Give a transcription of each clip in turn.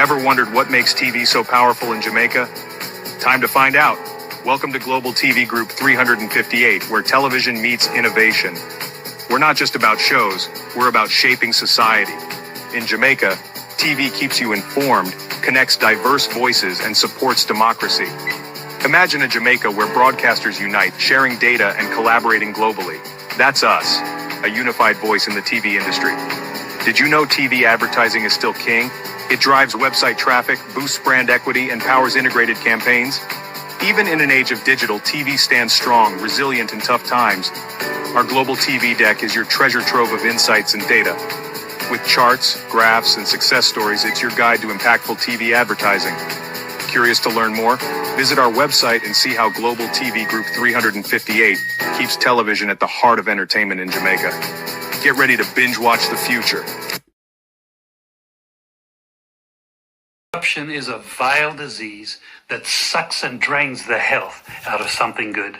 Ever wondered what makes TV so powerful in Jamaica? Time to find out. Welcome to Global TV Group 358, where television meets innovation. We're not just about shows, we're about shaping society. In Jamaica, TV keeps you informed, connects diverse voices, and supports democracy. Imagine a Jamaica where broadcasters unite, sharing data and collaborating globally. That's us, a unified voice in the TV industry. Did you know TV advertising is still king? It drives website traffic, boosts brand equity, and powers integrated campaigns. Even in an age of digital, TV stands strong, resilient in tough times. Our global TV deck is your treasure trove of insights and data. With charts, graphs, and success stories, it's your guide to impactful TV advertising. Curious to learn more? Visit our website and see how Global TV Group 358 keeps television at the heart of entertainment in Jamaica. Get ready to binge watch the future. Corruption is a vile disease that sucks and drains the health out of something good.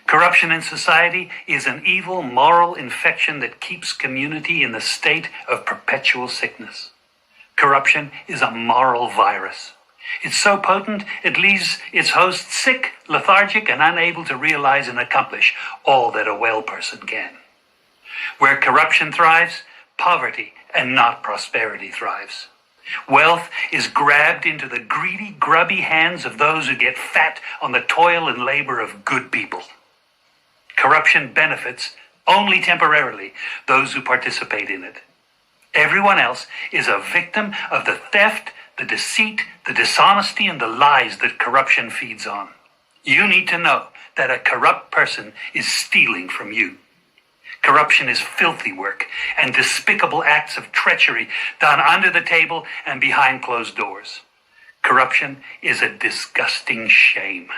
Corruption in society is an evil moral infection that keeps community in the state of perpetual sickness. Corruption is a moral virus. It's so potent, it leaves its host sick, lethargic, and unable to realize and accomplish all that a well person can. Where corruption thrives, poverty and not prosperity thrives. Wealth is grabbed into the greedy, grubby hands of those who get fat on the toil and labor of good people. Corruption benefits only temporarily those who participate in it. Everyone else is a victim of the theft, the deceit, the dishonesty, and the lies that corruption feeds on. You need to know that a corrupt person is stealing from you. Corruption is filthy work and despicable acts of treachery done under the table and behind closed doors. Corruption is a disgusting shame.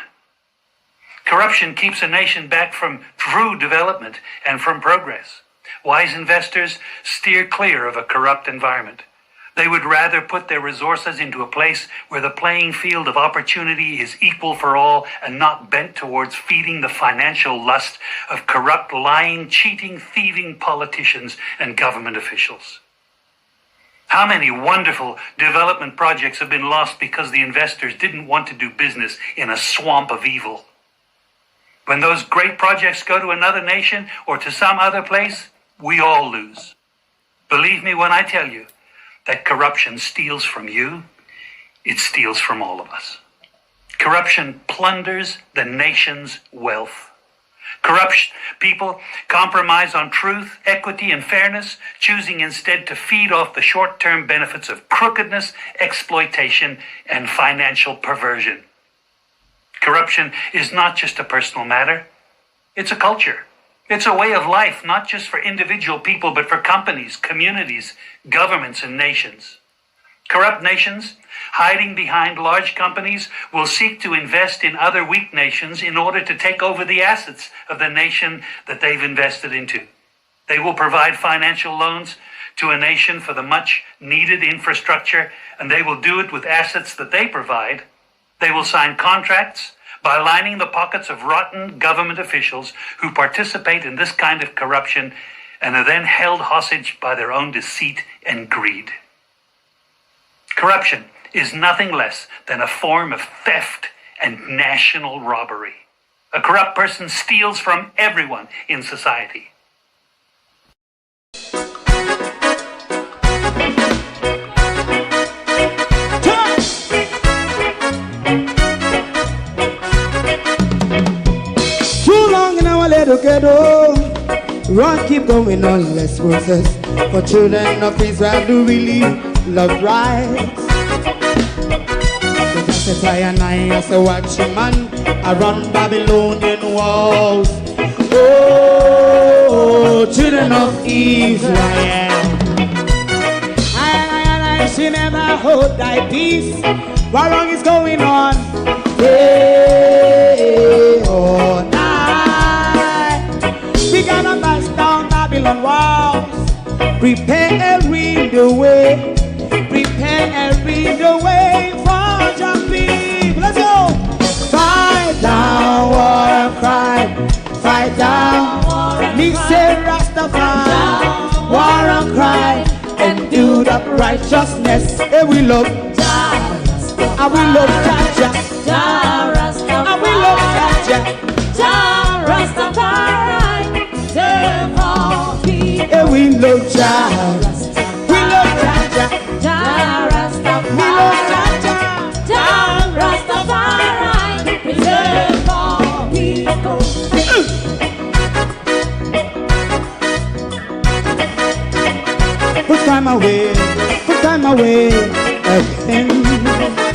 Corruption keeps a nation back from true development and from progress. Wise investors steer clear of a corrupt environment. They would rather put their resources into a place where the playing field of opportunity is equal for all and not bent towards feeding the financial lust of corrupt, lying, cheating, thieving politicians and government officials. How many wonderful development projects have been lost because the investors didn't want to do business in a swamp of evil? When those great projects go to another nation or to some other place, we all lose. Believe me when I tell you that corruption steals from you, it steals from all of us. Corruption plunders the nation's wealth. Corrupt people compromise on truth, equity, and fairness, choosing instead to feed off the short-term benefits of crookedness, exploitation, and financial perversion. Corruption is not just a personal matter, it's a culture. It's a way of life, not just for individual people, but for companies, communities, governments, and nations. Corrupt nations, hiding behind large companies, will seek to invest in other weak nations in order to take over the assets of the nation that they've invested into. They will provide financial loans to a nation for the much-needed infrastructure, and they will do it with assets that they provide. They will sign contracts by lining the pockets of rotten government officials who participate in this kind of corruption and are then held hostage by their own deceit and greed. Corruption is nothing less than a form of theft and national robbery. A corrupt person steals from everyone in society. Run, keep going on, let's process. For children of Israel do really love rights. So just as I and I as a watchman around Babylonian walls. Oh, children of Israel, I should never hold thy peace while wrong is going on. Hey, oh, we gotta bust down Babylon walls. Preparing the way. Preparing the way for your people. Let's go. Fight down war crime. Fight down. Me say Rastafari. War and cry and do the up righteousness. And we love Jah, and we love Jah, Jah Rasta, and we love Jah, Jah Rastafari, save all people. And we love Jah, we love Jah, Jah Rasta, we love Jah, Jah Rastafari, preserve all people. Put time away again.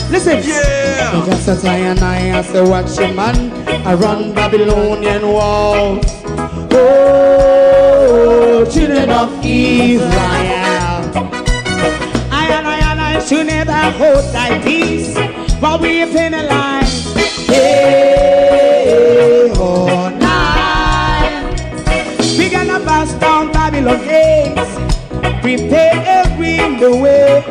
Listen, yeah. Just as I and I as a watchman, I run Babylonian walls. Oh, children of Israel, I should never hold thy peace while we penalize. Hey, oh, night. We gonna bust down Babylon gates. Prepare the way,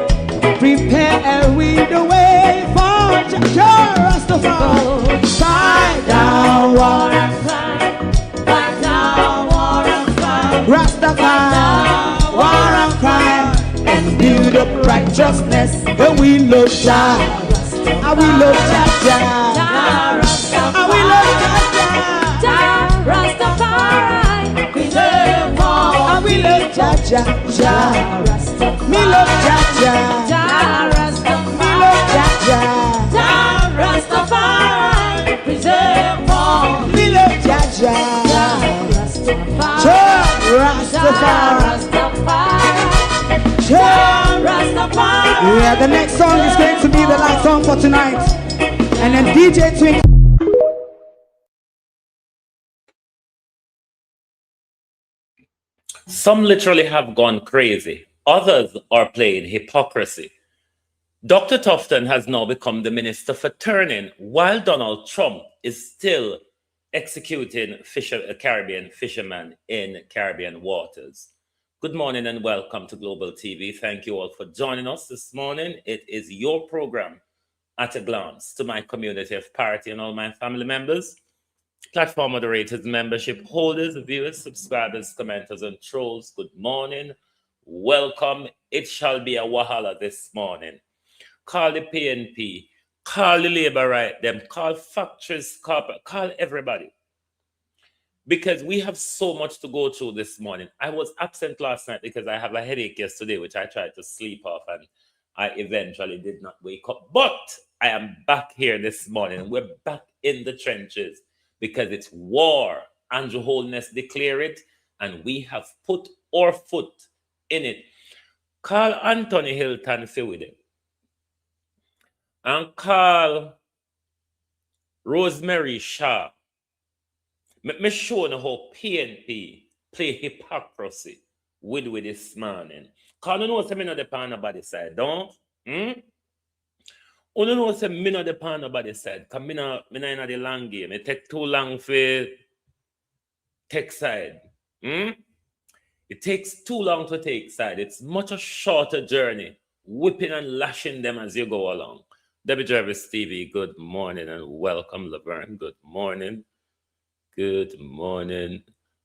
prepare the way for Jah Rastafari. Fight down war and crime, fight down war and crime, Rastafari, war and crime, and build up righteousness. And we love Jah, and we love Jah, and we love Jah, Rastafari, preserve all, and we love Jah, Jah Rasta, me love Jah, Jah Rasta, me love Jah, Jah Rastafari, preserve all, me love Jah, Jah Rastafari, Jah Rastafari. Yeah, the next song is going to be the last song for tonight, and then DJ Twink. Some literally have gone crazy. Others are playing hypocrisy. Dr. Tufton has now become the minister for turning, while Donald Trump is still executing Caribbean fishermen in Caribbean waters. Good morning and welcome to Global TV. Thank you all for joining us this morning. It is your program, At a Glance. To my community of parity and all my family members, platform moderators, membership holders, viewers, subscribers, commenters, and trolls, good morning. Welcome. It shall be a wahala this morning. Call the PNP, call the labor right them, call factories, call everybody. Because we have so much to go through this morning. I was absent last night because I have a headache yesterday, which I tried to sleep off, and I eventually did not wake up. But I am back here this morning. We're back in the trenches, because it's war. Andrew Holness declared it, and we have put our foot in it. Call Anthony Hilton with it. And call Rosemary Shaw. Me show you how PNP play hypocrisy with this morning. Cause you know say me not depend on nobody side, don't? You know say me not depend on nobody side. Cause me not in the long game. It take too long for take side. It takes too long to take side. It's much a shorter journey, whipping and lashing them as you go along. Debbie Jervis TV, good morning and welcome. Laverne, good morning. Good morning.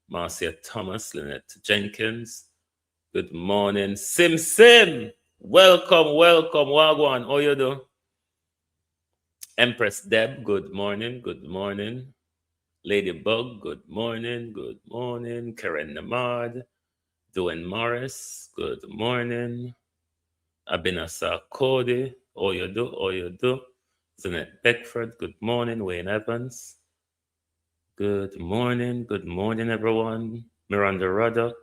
Marcia Thomas, Lynette Jenkins, good morning. Sim, welcome. Wagwan, how you do? Empress Deb, good morning. Ladybug, good morning. Karen Namad, Duane Morris, good morning. Abinasa Cody, how you do? Zanette Beckford, good morning. Wayne Evans, good morning everyone. Miranda Ruddock,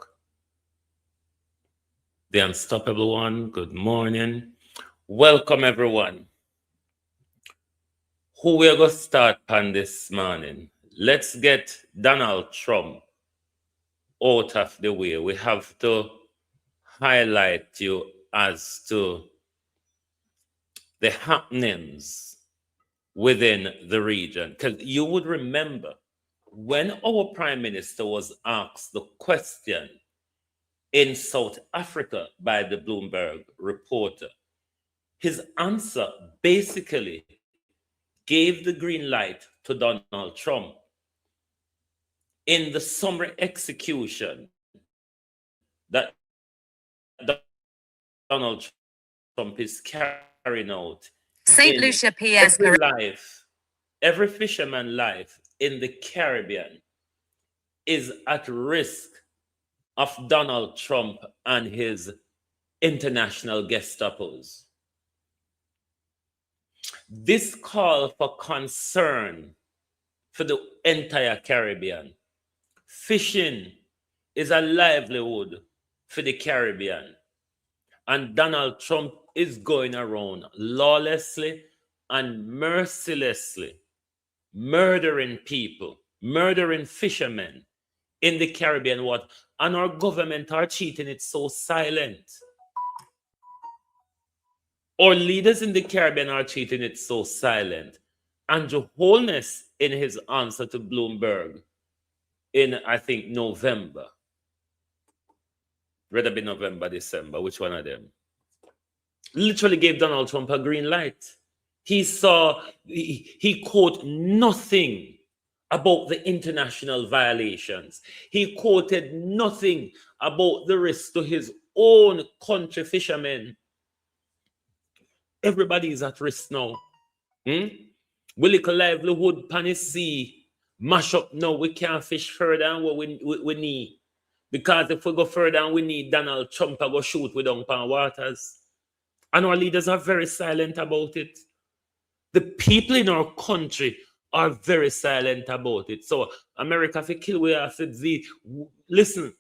the Unstoppable One, good morning. Welcome everyone. Who we're going to start on this morning? Let's get Donald Trump out of the way. We have to highlight you as to the happenings within the region. Because you would remember when our Prime Minister was asked the question in South Africa by the Bloomberg reporter, his answer basically gave the green light to Donald Trump in the summary execution that Donald Trump is carrying out Saint in Lucia, PS. every fisherman life in the Caribbean is at risk of Donald Trump and his international Gestapos. This call for concern for the entire Caribbean. Fishing is a livelihood for the Caribbean. And Donald Trump is going around lawlessly and mercilessly murdering people, murdering fishermen in the Caribbean. What? And our government are cheating it so silent. Our leaders in the Caribbean are treating it so silent. Andrew Holness, in his answer to Bloomberg in, I think, November, rather be November, December, which one of them, literally gave Donald Trump a green light. He quoted nothing about the international violations. He quoted nothing about the risk to his own country fishermen. Everybody is at risk now. We look a livelihood pan the sea, mash up now. We can't fish further than what we need. Because if we go further than we need, Donald Trump to go shoot with down pan waters. And our leaders are very silent about it. The people in our country are very silent about it. So America, if you kill we have to listen,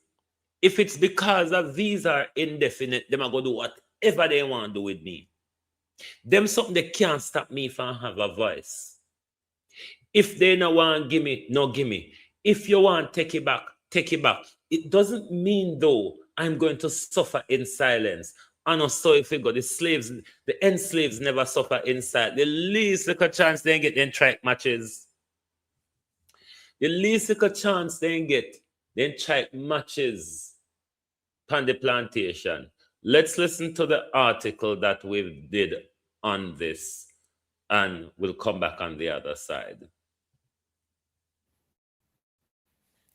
if it's because of these are indefinite, them are going to do whatever they want to do with me. Them something they can't stop me from have a voice. If they no want give me, no give me. If you want take it back, take it back. It doesn't mean though I'm going to suffer in silence. And also if you go, the slaves, the enslaved never suffer in silence. The least little chance they get them track matches. The least little chance they get them track matches on the plantation. Let's listen to the article that we did on this, and we'll come back on the other side.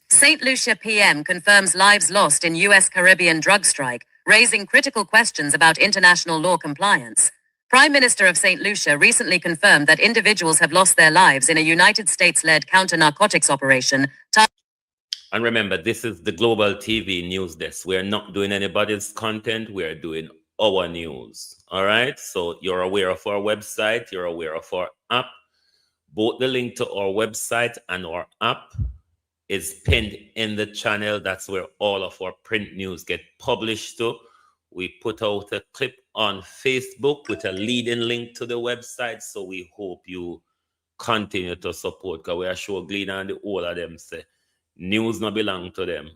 St. Lucia PM confirms lives lost in U.S. Caribbean drug strike, raising critical questions about international law compliance. Prime Minister of St. Lucia recently confirmed that individuals have lost their lives in a United States-led counter-narcotics operation. And remember, this is the Global TV News Desk. We're not doing anybody's content. We're doing our news. All right? So you're aware of our website. You're aware of our app. Both the link to our website and our app is pinned in the channel. That's where all of our print news get published to. We put out a clip on Facebook with a leading link to the website. So we hope you continue to support, because we are sure Glean and the all of them say news not belong to them.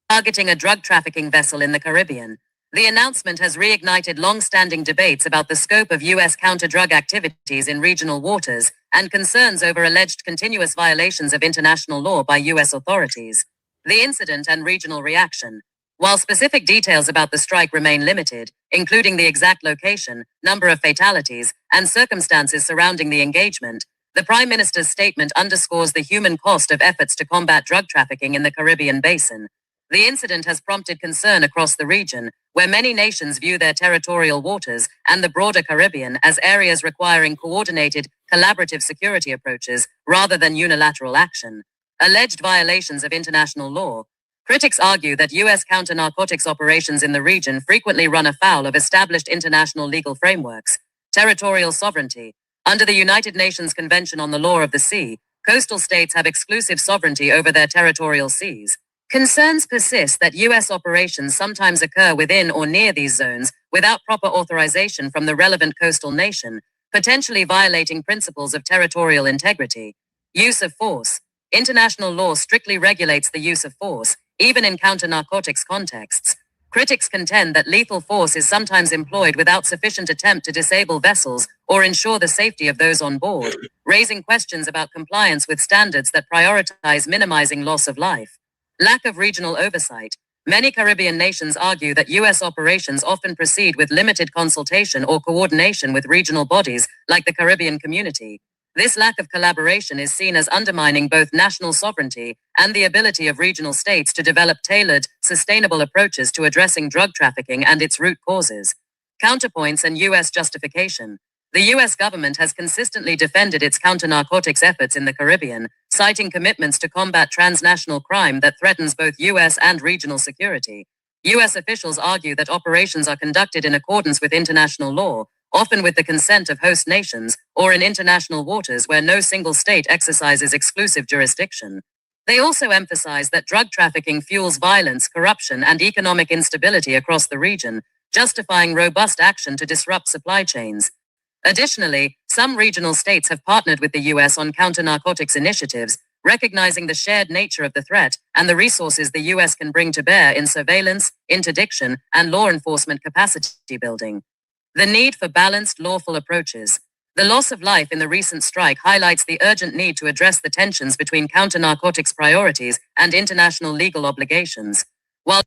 Targeting a drug trafficking vessel in the Caribbean. The announcement has reignited long-standing debates about the scope of U.S. counter-drug activities in regional waters and concerns over alleged continuous violations of international law by U.S. authorities. The incident and regional reaction. While specific details about the strike remain limited, including the exact location, number of fatalities, and circumstances surrounding the engagement, the Prime Minister's statement underscores the human cost of efforts to combat drug trafficking in the Caribbean basin. The incident has prompted concern across the region, where many nations view their territorial waters and the broader Caribbean as areas requiring coordinated, collaborative security approaches rather than unilateral action. Alleged violations of international law. Critics argue that U.S. counter-narcotics operations in the region frequently run afoul of established international legal frameworks. Territorial sovereignty. Under the United Nations Convention on the Law of the Sea, coastal states have exclusive sovereignty over their territorial seas. Concerns persist that U.S. operations sometimes occur within or near these zones without proper authorization from the relevant coastal nation, potentially violating principles of territorial integrity. Use of force. International law strictly regulates the use of force, even in counter-narcotics contexts. Critics contend that lethal force is sometimes employed without sufficient attempt to disable vessels or ensure the safety of those on board, raising questions about compliance with standards that prioritize minimizing loss of life. Lack of regional oversight. Many Caribbean nations argue that U.S. operations often proceed with limited consultation or coordination with regional bodies like the Caribbean Community. This lack of collaboration is seen as undermining both national sovereignty and the ability of regional states to develop tailored, sustainable approaches to addressing drug trafficking and its root causes. Counterpoints and U.S. justification. The U.S. government has consistently defended its counter-narcotics efforts in the Caribbean, citing commitments to combat transnational crime that threatens both U.S. and regional security. U.S. officials argue that operations are conducted in accordance with international law, often with the consent of host nations, or in international waters where no single state exercises exclusive jurisdiction. They also emphasize that drug trafficking fuels violence, corruption, and economic instability across the region, justifying robust action to disrupt supply chains. Additionally, some regional states have partnered with the U.S. on counter-narcotics initiatives, recognizing the shared nature of the threat and the resources the U.S. can bring to bear in surveillance, interdiction, and law enforcement capacity building. The need for balanced, lawful approaches. The loss of life in the recent strike highlights the urgent need to address the tensions between counter-narcotics priorities and international legal obligations. While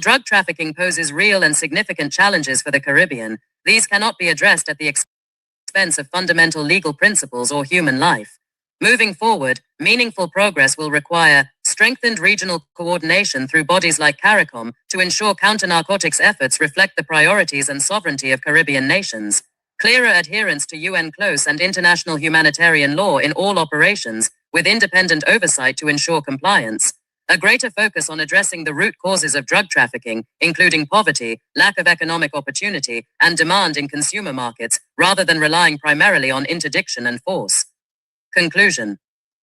drug trafficking poses real and significant challenges for the Caribbean, these cannot be addressed at the expense of fundamental legal principles or human life. Moving forward, meaningful progress will require strengthened regional coordination through bodies like CARICOM to ensure counter-narcotics efforts reflect the priorities and sovereignty of Caribbean nations, clearer adherence to UN close and international humanitarian law in all operations, with independent oversight to ensure compliance, a greater focus on addressing the root causes of drug trafficking, including poverty, lack of economic opportunity, and demand in consumer markets, rather than relying primarily on interdiction and force. Conclusion.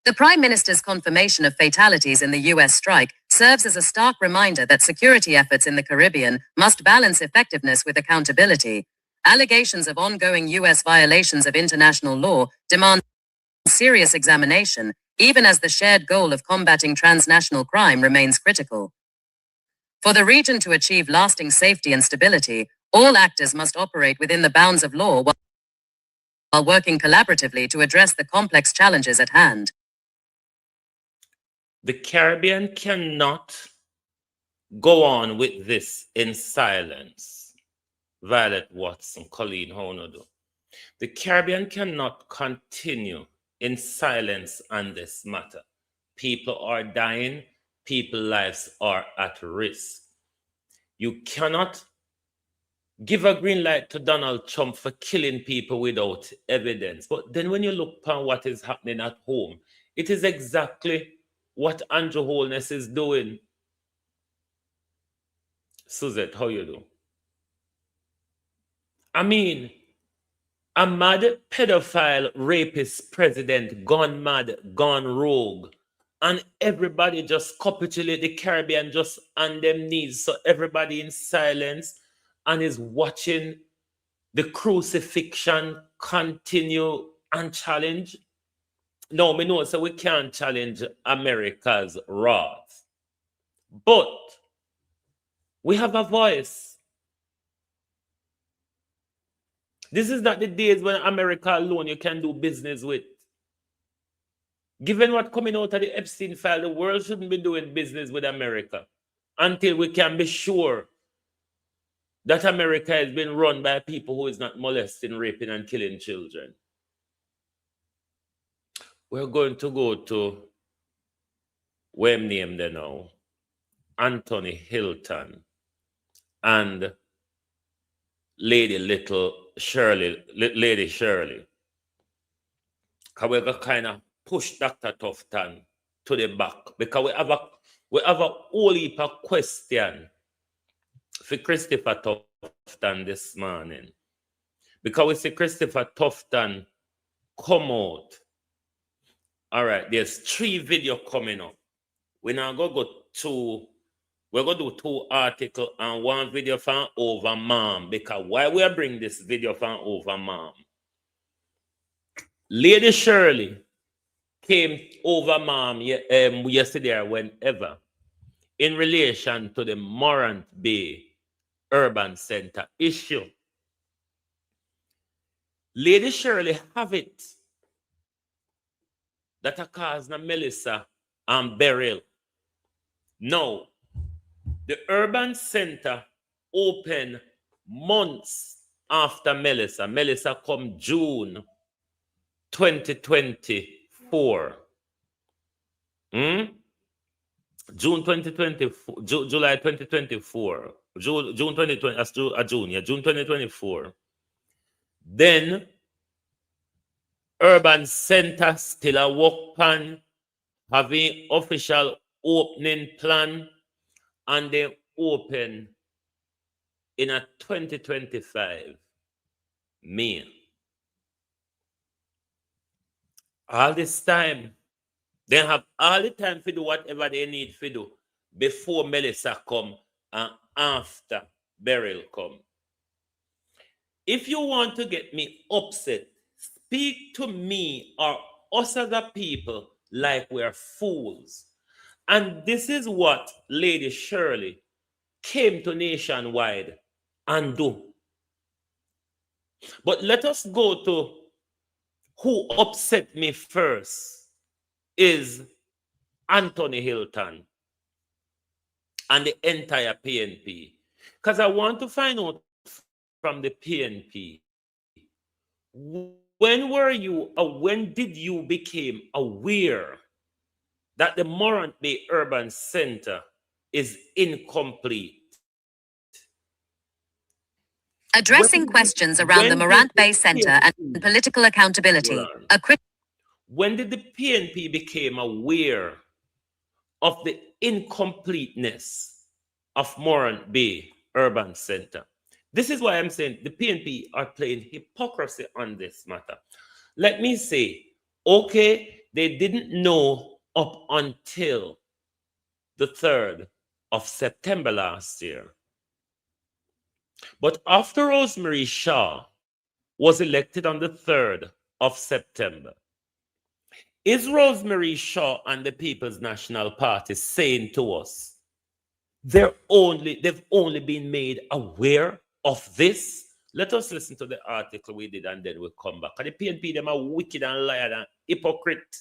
The Prime Minister's confirmation of fatalities in the U.S. strike serves as a stark reminder that security efforts in the Caribbean must balance effectiveness with accountability. Allegations of ongoing U.S. violations of international law demand serious examination, even as the shared goal of combating transnational crime remains critical. For the region to achieve lasting safety and stability, all actors must operate within the bounds of law while working collaboratively to address the complex challenges at hand. The Caribbean cannot go on with this in silence. Violet Watson, Colleen Honodo. The Caribbean cannot continue in silence on this matter. People are dying. People's lives are at risk. You cannot give a green light to Donald Trump for killing people without evidence. But then when you look upon what is happening at home, it is exactly what Andrew Holness is doing. Suzette, how you do? I mean, a mad pedophile, rapist president gone mad, gone rogue, and everybody just capitulate, the Caribbean just on them knees. So everybody in silence and is watching the crucifixion continue and challenge. No, we know so we can't challenge America's wrath. But we have a voice. This is not the days when America alone you can do business with. Given what coming out of the Epstein file, the world shouldn't be doing business with America until we can be sure that America has been run by people who is not molesting, raping, and killing children. We're going to go to where name there now, Anthony Hilton and Lady Shirley. Because we're going to kind of push Dr. Tufton to the back because we have a whole heap of question for Christopher Tufton this morning. Because we see Christopher Tufton come out. All right, there's 3 videos coming up. We're going to do 2 articles and 1 video from Over Mom. Because why we bring this video from Over Mom? Lady Shirley came over Mom yesterday or whenever in relation to the Morant Bay Urban Center issue. Lady Shirley have it that a cause na Melissa and Beryl. No, the Urban Center opened months after Melissa. Melissa come June 2024. June 2024, July 2024, June 2020, as June, yeah, June 2024. Then Urban Center still a work plan, having official opening plan, and they open in a 2025 May. All this time, they have all the time to do whatever they need to do before Melissa come and after Beryl come. If you want to get me upset, speak to me or us other people like we're fools. And this is what Lady Shirley came to Nationwide and do. But let us go to who upset me first is Anthony Hilton and the entire PNP. Because I want to find out from the PNP, when did you become aware that the Morant Bay Urban Center is incomplete? Addressing questions around the Morant Bay Center and political accountability. When did the PNP become aware of the incompleteness of Morant Bay Urban Center? This is why I'm saying the PNP are playing hypocrisy on this matter. Let me say, okay, they didn't know up until the 3rd of September last year. But after Rosemary Shaw was elected on the 3rd of September, is Rosemary Shaw and the People's National Party saying to us they've only been made aware of this? Let us listen to the article we did and then we'll come back. And the PNP, them are wicked and liar and hypocrite.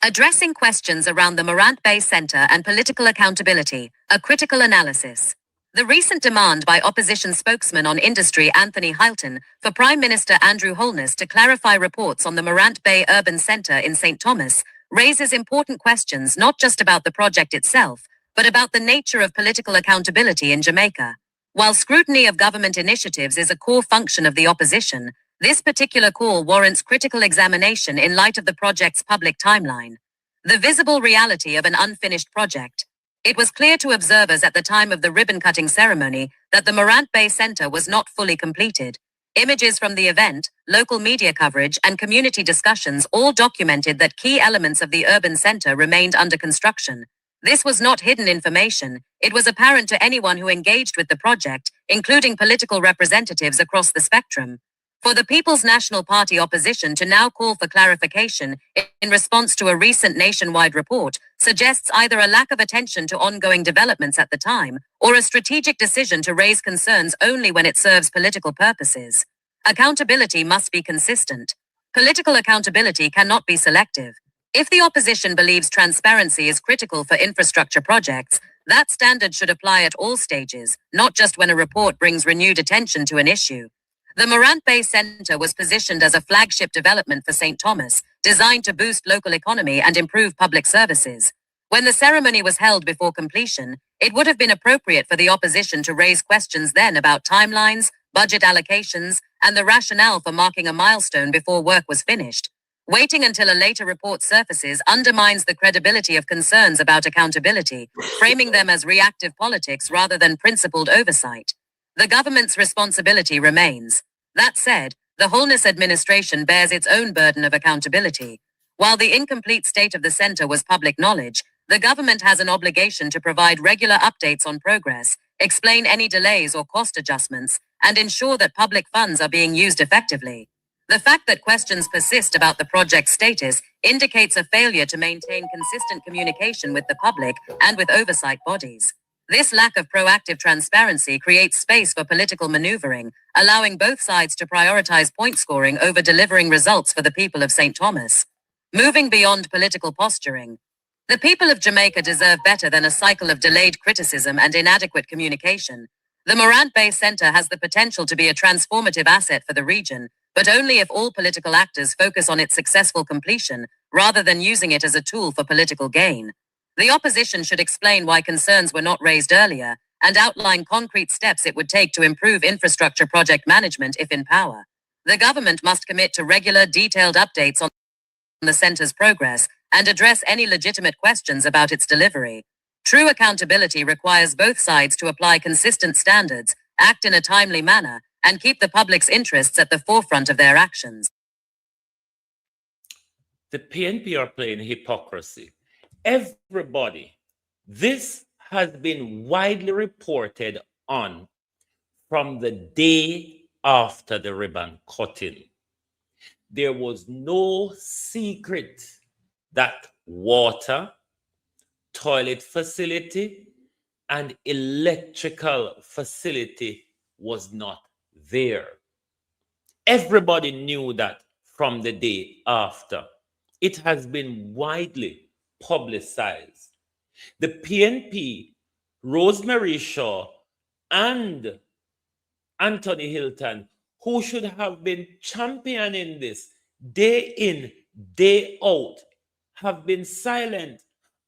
Addressing questions around the Morant Bay Center and political accountability, a critical analysis. The recent demand by opposition spokesman on industry Anthony Hilton for Prime Minister Andrew Holness to clarify reports on the Morant Bay Urban Center in St. Thomas raises important questions not just about the project itself, but about the nature of political accountability in Jamaica. While scrutiny of government initiatives is a core function of the opposition, this particular call warrants critical examination in light of the project's public timeline. The visible reality of an unfinished project. It was clear to observers at the time of the ribbon-cutting ceremony that the Morant Bay Center was not fully completed. Images from the event, local media coverage, and community discussions all documented that key elements of the urban center remained under construction. This was not hidden information. It was apparent to anyone who engaged with the project, including political representatives across the spectrum. For the People's National Party opposition to now call for clarification in response to a recent nationwide report suggests either a lack of attention to ongoing developments at the time or a strategic decision to raise concerns only when it serves political purposes. Accountability must be consistent. Political accountability cannot be selective. If the opposition believes transparency is critical for infrastructure projects, that standard should apply at all stages, not just when a report brings renewed attention to an issue. The Morant Bay Center was positioned as a flagship development for St. Thomas, designed to boost local economy and improve public services. When the ceremony was held before completion, it would have been appropriate for the opposition to raise questions then about timelines, budget allocations, and the rationale for marking a milestone before work was finished. Waiting until a later report surfaces undermines the credibility of concerns about accountability, framing them as reactive politics rather than principled oversight. The government's responsibility remains. That said, the Holness administration bears its own burden of accountability. While the incomplete state of the center was public knowledge, the government has an obligation to provide regular updates on progress, explain any delays or cost adjustments, and ensure that public funds are being used effectively. The fact that questions persist about the project's status indicates a failure to maintain consistent communication with the public and with oversight bodies. This lack of proactive transparency creates space for political maneuvering, allowing both sides to prioritize point scoring over delivering results for the people of St. Thomas. Moving beyond political posturing. The people of Jamaica deserve better than a cycle of delayed criticism and inadequate communication. The Morant Bay Center has the potential to be a transformative asset for the region, but only if all political actors focus on its successful completion rather than using it as a tool for political gain. The opposition should explain why concerns were not raised earlier and outline concrete steps it would take to improve infrastructure project management if in power. The government must commit to regular, detailed updates on the center's progress and address any legitimate questions about its delivery. True accountability requires both sides to apply consistent standards, act in a timely manner, and keep the public's interests at the forefront of their actions. The PNP are playing hypocrisy. Everybody, this has been widely reported on from the day after the ribbon cutting. There was no secret that water, toilet facility, and electrical facility was not there. Everybody knew that from the day after. It has been widely publicized. The PNP, Rosemary Shaw, and Anthony Hilton, who should have been championing this day in, day out, have been silent.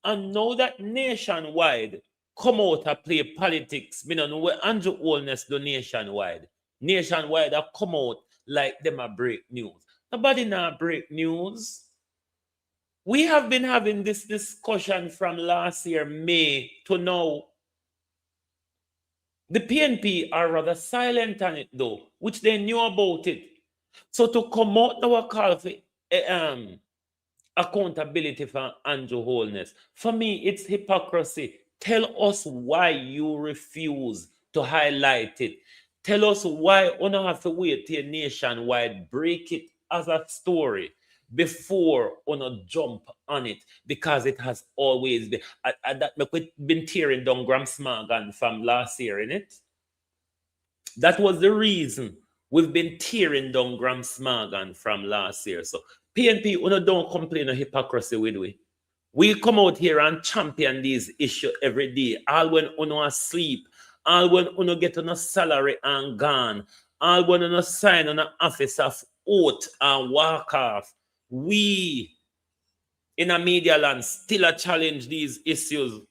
And now that nationwide come out and play politics, me don't know where Andrew Holness do nationwide. Nationwide have come out like them a break news. Nobody now break news. We have been having this discussion from last year, May, to now. The PNP are rather silent on it though, which they knew about it. So to come out now a call for accountability for Andrew Holness, for me, it's hypocrisy. Tell us why you refuse to highlight it. Tell us why you don't have to wait till nationwide, break it as a story before you jump on it, because it has always been. That we've been tearing down Graham Smagan from last year, innit? That was the reason we've been tearing down Graham Smagan from last year. So PNP, you don't complain of hypocrisy with we. We come out here and champion these issues every day. All when you are asleep, all when you get on a salary and gone, all when you sign on an office of oath and walk off. We in a media land still a challenge these issues.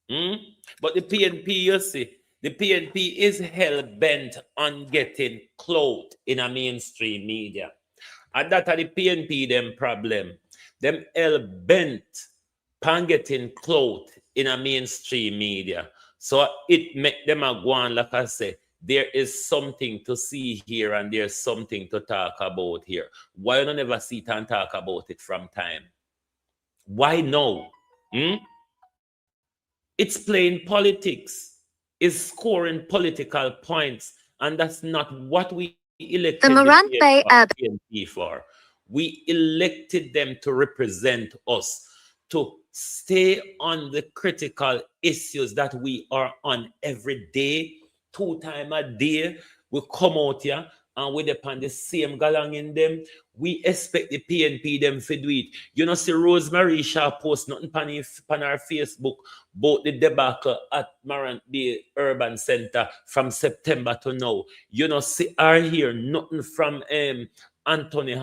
But the PNP, you see, the PNP is hell-bent on getting clout in a mainstream media. And that are the PNP them problem. Them hell-bent on getting clout in a mainstream media. So it make them a go on, like I say, there is something to see here and there's something to talk about here. Why you never see it and talk about it from time? Why no? It's playing politics. It's scoring political points. And that's not what we elected the PNP for. We elected them to represent us, to stay on the critical issues that we are on every day. 2 times a day, we come out here and we depend the same galang in them. We expect the PNP them to do it. You know, see Rosemary Shaw post nothing on our Facebook about the debacle at Morant Bay Urban Center from September to now. You know, see her here nothing from Anthony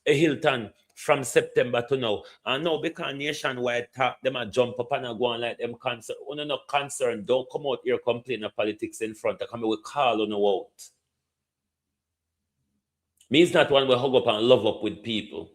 Hilton from September to now. And now because nationwide talk, them a jump up and a go on like them concern. You're not concerned. Don't come out here complaining of politics in front. I come we call on you out. Means not one we hug up and love up with people.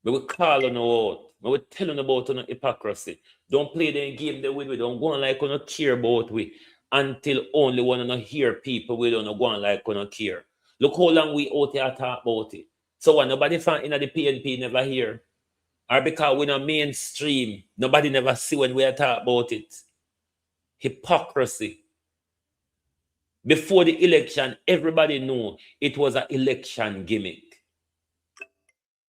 We will call on you out. We will tell you about your hypocrisy. Don't play the game there with we. Don't go on like you don't care about we until only when you hear people we don't go on like you don't care. Look how long we out here talk about it. So when nobody from in the PNP never hear, or because we're not mainstream, nobody never see when we are talk about it. Hypocrisy. Before the election, everybody knew it was an election gimmick.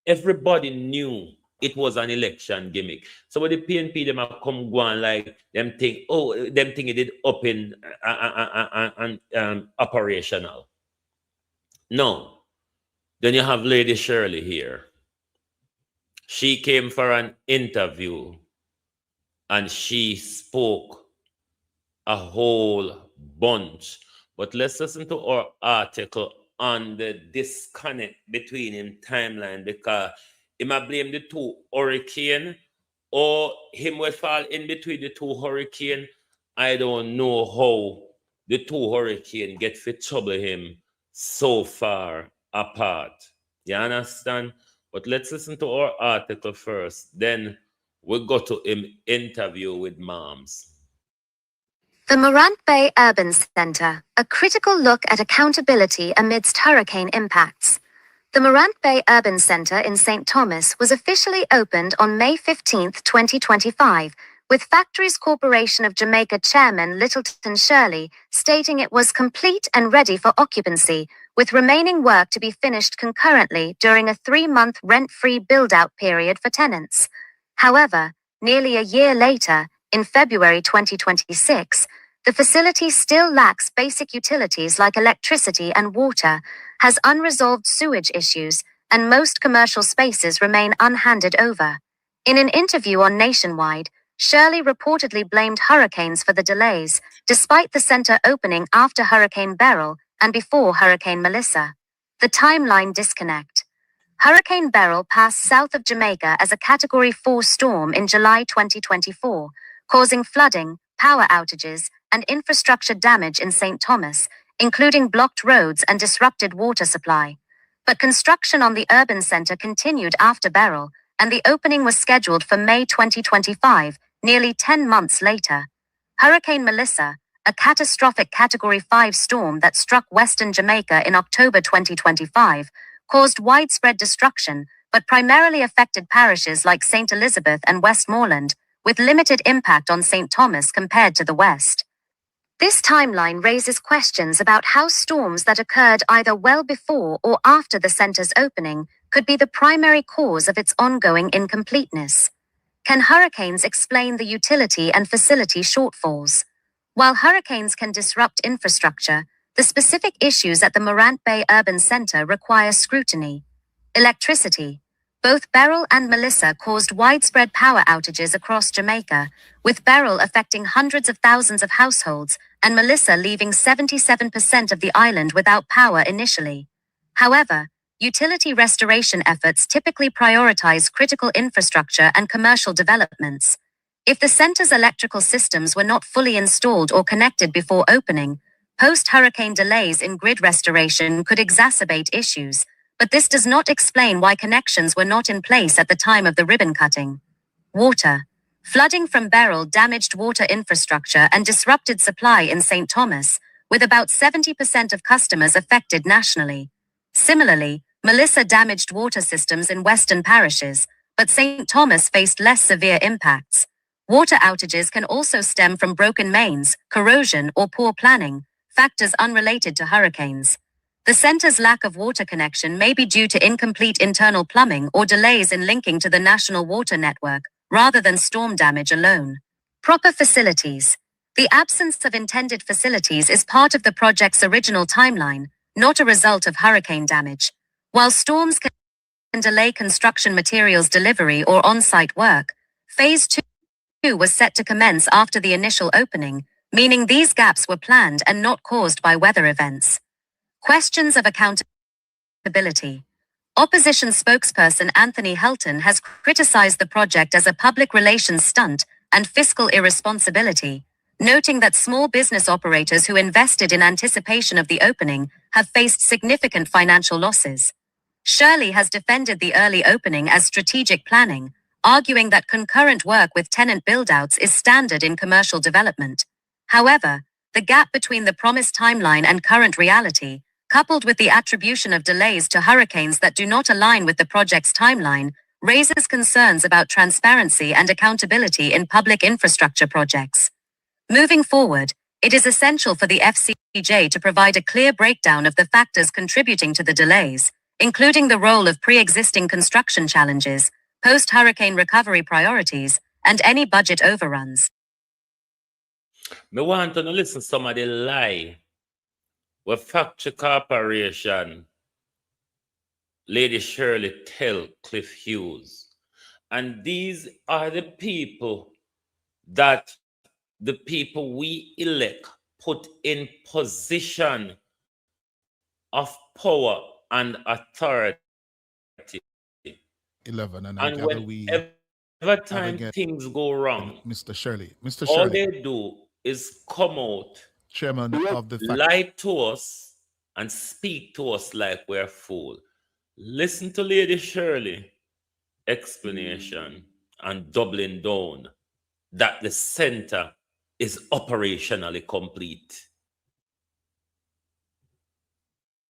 Everybody knew it was an election gimmick. So when the PNP them have come go on like them think, them think it did up in operational. No. Then you have Lady Shirley here. She came for an interview and she spoke a whole bunch. But let's listen to our article on the disconnect between him timeline, because he might blame the two hurricane or him will fall in between the two hurricane. I don't know how the two hurricane get fit trouble him so far apart. You understand? But let's listen to our article first. Then we'll go to him interview with moms. The Morant Bay Urban Center, a critical look at accountability amidst hurricane impacts. The Morant Bay Urban Center in St. Thomas was officially opened on May 15, 2025, with Factories Corporation of Jamaica Chairman Littleton Shirley stating it was complete and ready for occupancy, with remaining work to be finished concurrently during a 3-month rent-free build-out period for tenants. However, nearly a year later, in February 2026, the facility still lacks basic utilities like electricity and water, has unresolved sewage issues, and most commercial spaces remain unhanded over. In an interview on Nationwide, Shirley reportedly blamed hurricanes for the delays, despite the center opening after Hurricane Beryl and before Hurricane Melissa. The timeline disconnect. Hurricane Beryl passed south of Jamaica as a Category 4 storm in July 2024, causing flooding, power outages, and infrastructure damage in St. Thomas, including blocked roads and disrupted water supply. But construction on the urban center continued after Beryl, and the opening was scheduled for May 2025, nearly 10 months later. Hurricane Melissa, a catastrophic Category 5 storm that struck western Jamaica in October 2025, caused widespread destruction, but primarily affected parishes like St. Elizabeth and Westmoreland, with limited impact on St. Thomas compared to the west. This timeline raises questions about how storms that occurred either well before or after the center's opening could be the primary cause of its ongoing incompleteness. Can hurricanes explain the utility and facility shortfalls? While hurricanes can disrupt infrastructure, the specific issues at the Morant Bay Urban Center require scrutiny. Electricity. Both Beryl and Melissa caused widespread power outages across Jamaica, with Beryl affecting hundreds of thousands of households and Melissa leaving 77% of the island without power initially. However, utility restoration efforts typically prioritize critical infrastructure and commercial developments. If the center's electrical systems were not fully installed or connected before opening, post-hurricane delays in grid restoration could exacerbate issues, but this does not explain why connections were not in place at the time of the ribbon cutting. Water. Flooding from Beryl damaged water infrastructure and disrupted supply in St. Thomas, with about 70% of customers affected nationally. Similarly, Melissa damaged water systems in western parishes, but St. Thomas faced less severe impacts. Water outages can also stem from broken mains, corrosion, or poor planning, factors unrelated to hurricanes. The center's lack of water connection may be due to incomplete internal plumbing or delays in linking to the national water network, rather than storm damage alone. Proper facilities. The absence of intended facilities is part of the project's original timeline, not a result of hurricane damage. While storms can delay construction materials delivery or on-site work, Phase 2 was set to commence after the initial opening, meaning these gaps were planned and not caused by weather events. Questions of accountability. Opposition spokesperson Anthony Helton has criticized the project as a public relations stunt and fiscal irresponsibility, noting that small business operators who invested in anticipation of the opening have faced significant financial losses. Shirley has defended the early opening as strategic planning, arguing that concurrent work with tenant build-outs is standard in commercial development. However, the gap between the promised timeline and current reality, coupled with the attribution of delays to hurricanes that do not align with the project's timeline, raises concerns about transparency and accountability in public infrastructure projects. Moving forward, it is essential for the FCJ to provide a clear breakdown of the factors contributing to the delays, including the role of pre-existing construction challenges, post-hurricane recovery priorities, and any budget overruns. Me want to listen to some of the lie where Factory Corporation Lady Shirley tell Cliff Hughes. And these are the people that the people we elect, put in position of power and authority. 11, and I And gather we whenever time things go wrong, Mr. Shirley. Mr. all Shirley, they do is come out, chairman of the lie to us, and speak to us like we're fool. Listen to Lady Shirley explanation and doubling down that the center is operationally complete.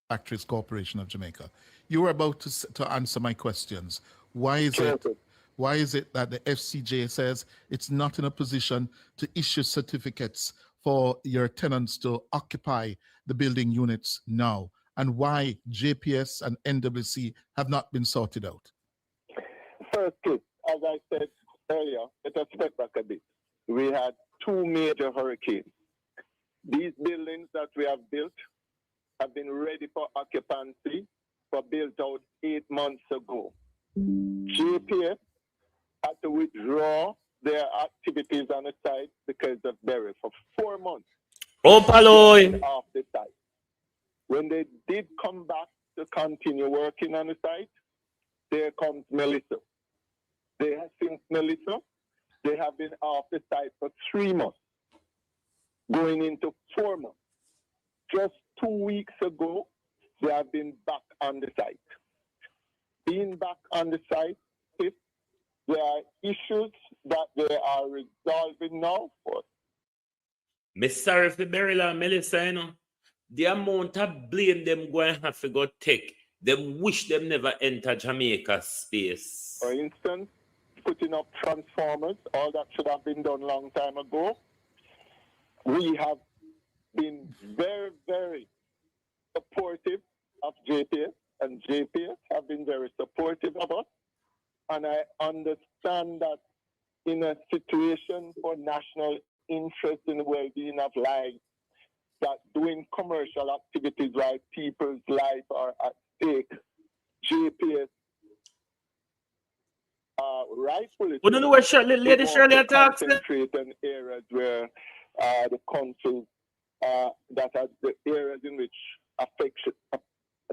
Factories Corporation of Jamaica. You were about to answer my questions. Why is it that the FCJ says it's not in a position to issue certificates for your tenants to occupy the building units now? And why JPS and NWC have not been sorted out? Firstly, as I said earlier, let us step back a bit. We had 2 major hurricanes. These buildings that we have built have been ready for occupancy, were built out 8 months ago. JPS had to withdraw their activities on the site because of Berry for 4 months. Off the site. When they did come back to continue working on the site, there comes Melissa. They have since Melissa, they have been off the site for 3 months, going into 4 months. Just 2 weeks ago, they have been back on the site. Being back on the site, if there are issues that they are resolving now for. Miss sorry for Beryl and Melissa, you know. The amount of blame them going to have to go take, them wish them never enter Jamaica space. For instance, putting up transformers, all that should have been done a long time ago. We have been very, very supportive of JPS, and JPS have been very supportive of us. And I understand that in a situation for national interest in the well-being of lives, that doing commercial activities while people's lives are at stake, JPS rightfully we don't know where Lady Shirley attacks. Concentrate on areas where the countries that are the areas in which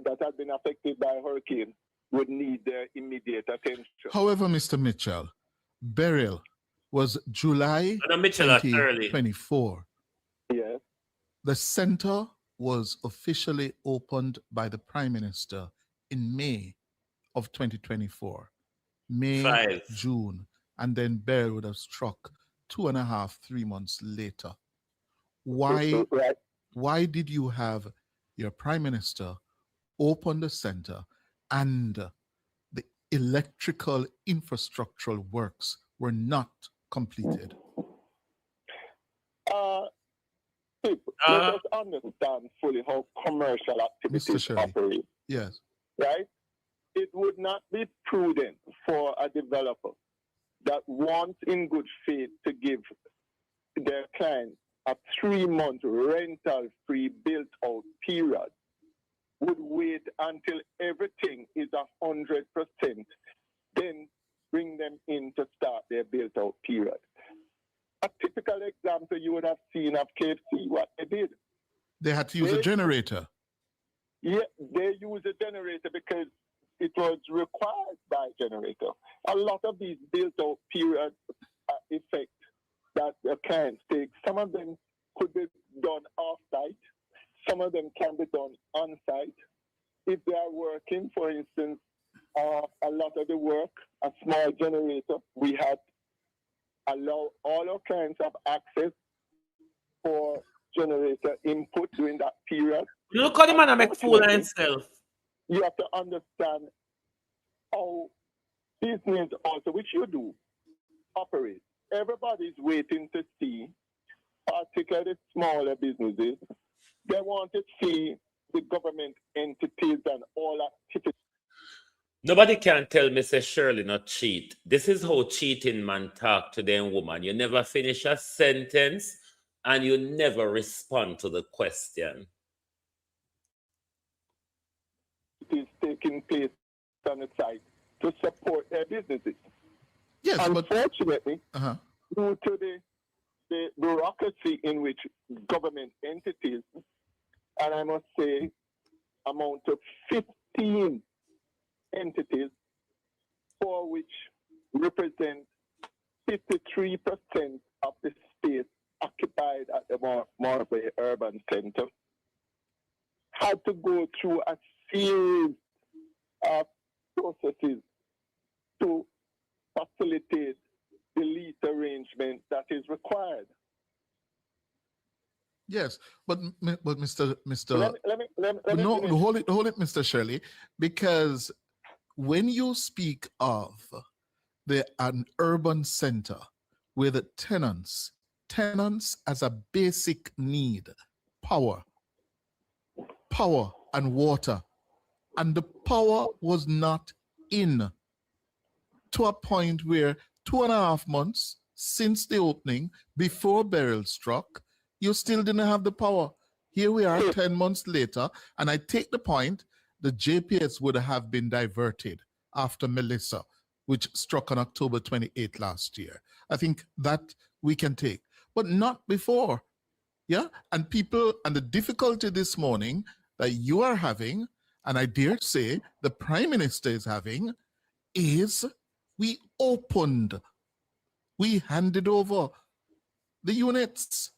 that have been affected by hurricane would need their immediate attention. However, Mr. Mitchell, burial was July 2024. Yes. The center was officially opened by the Prime Minister in May of 2024. May, June, and then burial would have struck 2.5, 3 months later. Why did you have your Prime Minister open the center and the electrical infrastructural works were not completed? Let us understand fully how commercial activities operate. Yes. Right? It would not be prudent for a developer that wants in good faith to give their clients a 3-month rental-free built-out period, would wait until everything is 100%, then bring them in to start their built-out period. A typical example you would have seen of KFC, what they did. They had to use a generator. Yeah, they used a generator because it was required by generator. A lot of these built-out period effect that the clients take, some of them could be done off-site, some of them can be done on-site. If they are working, for instance, a lot of the work, a small generator, we had allow all our clients have access for generator input during that period. Look how the man make fool of himself. You have to understand how business also, which you do, operate. Everybody's waiting to see, particularly smaller businesses, they want to see the government entities and all activities. Nobody can tell Mr. Shirley not cheat. This is how cheating man talk to them woman. You never finish a sentence and you never respond to the question. It is taking place on the site to support their businesses. Yes, unfortunately, due to the the bureaucracy in which government entities, and I must say, amount of 15 entities, for which represent 53% of the space occupied at the Mottley Urban Center, had to go through a series of processes to facilitate the lease arrangement that is required. Yes, but Mr. Let me No, finish. hold it, Mr. Shirley, because when you speak of an urban center where the tenants as a basic need, power and water, and the power was not in to a point where 2.5 months since the opening, before Beryl struck, you still didn't have the power. Here we are 10 months later, and I take the point, the JPS would have been diverted after Melissa, which struck on October 28th last year. I think that we can take, but not before. Yeah, and the difficulty this morning that you are having, and I dare say the Prime Minister is having, is we handed over the units.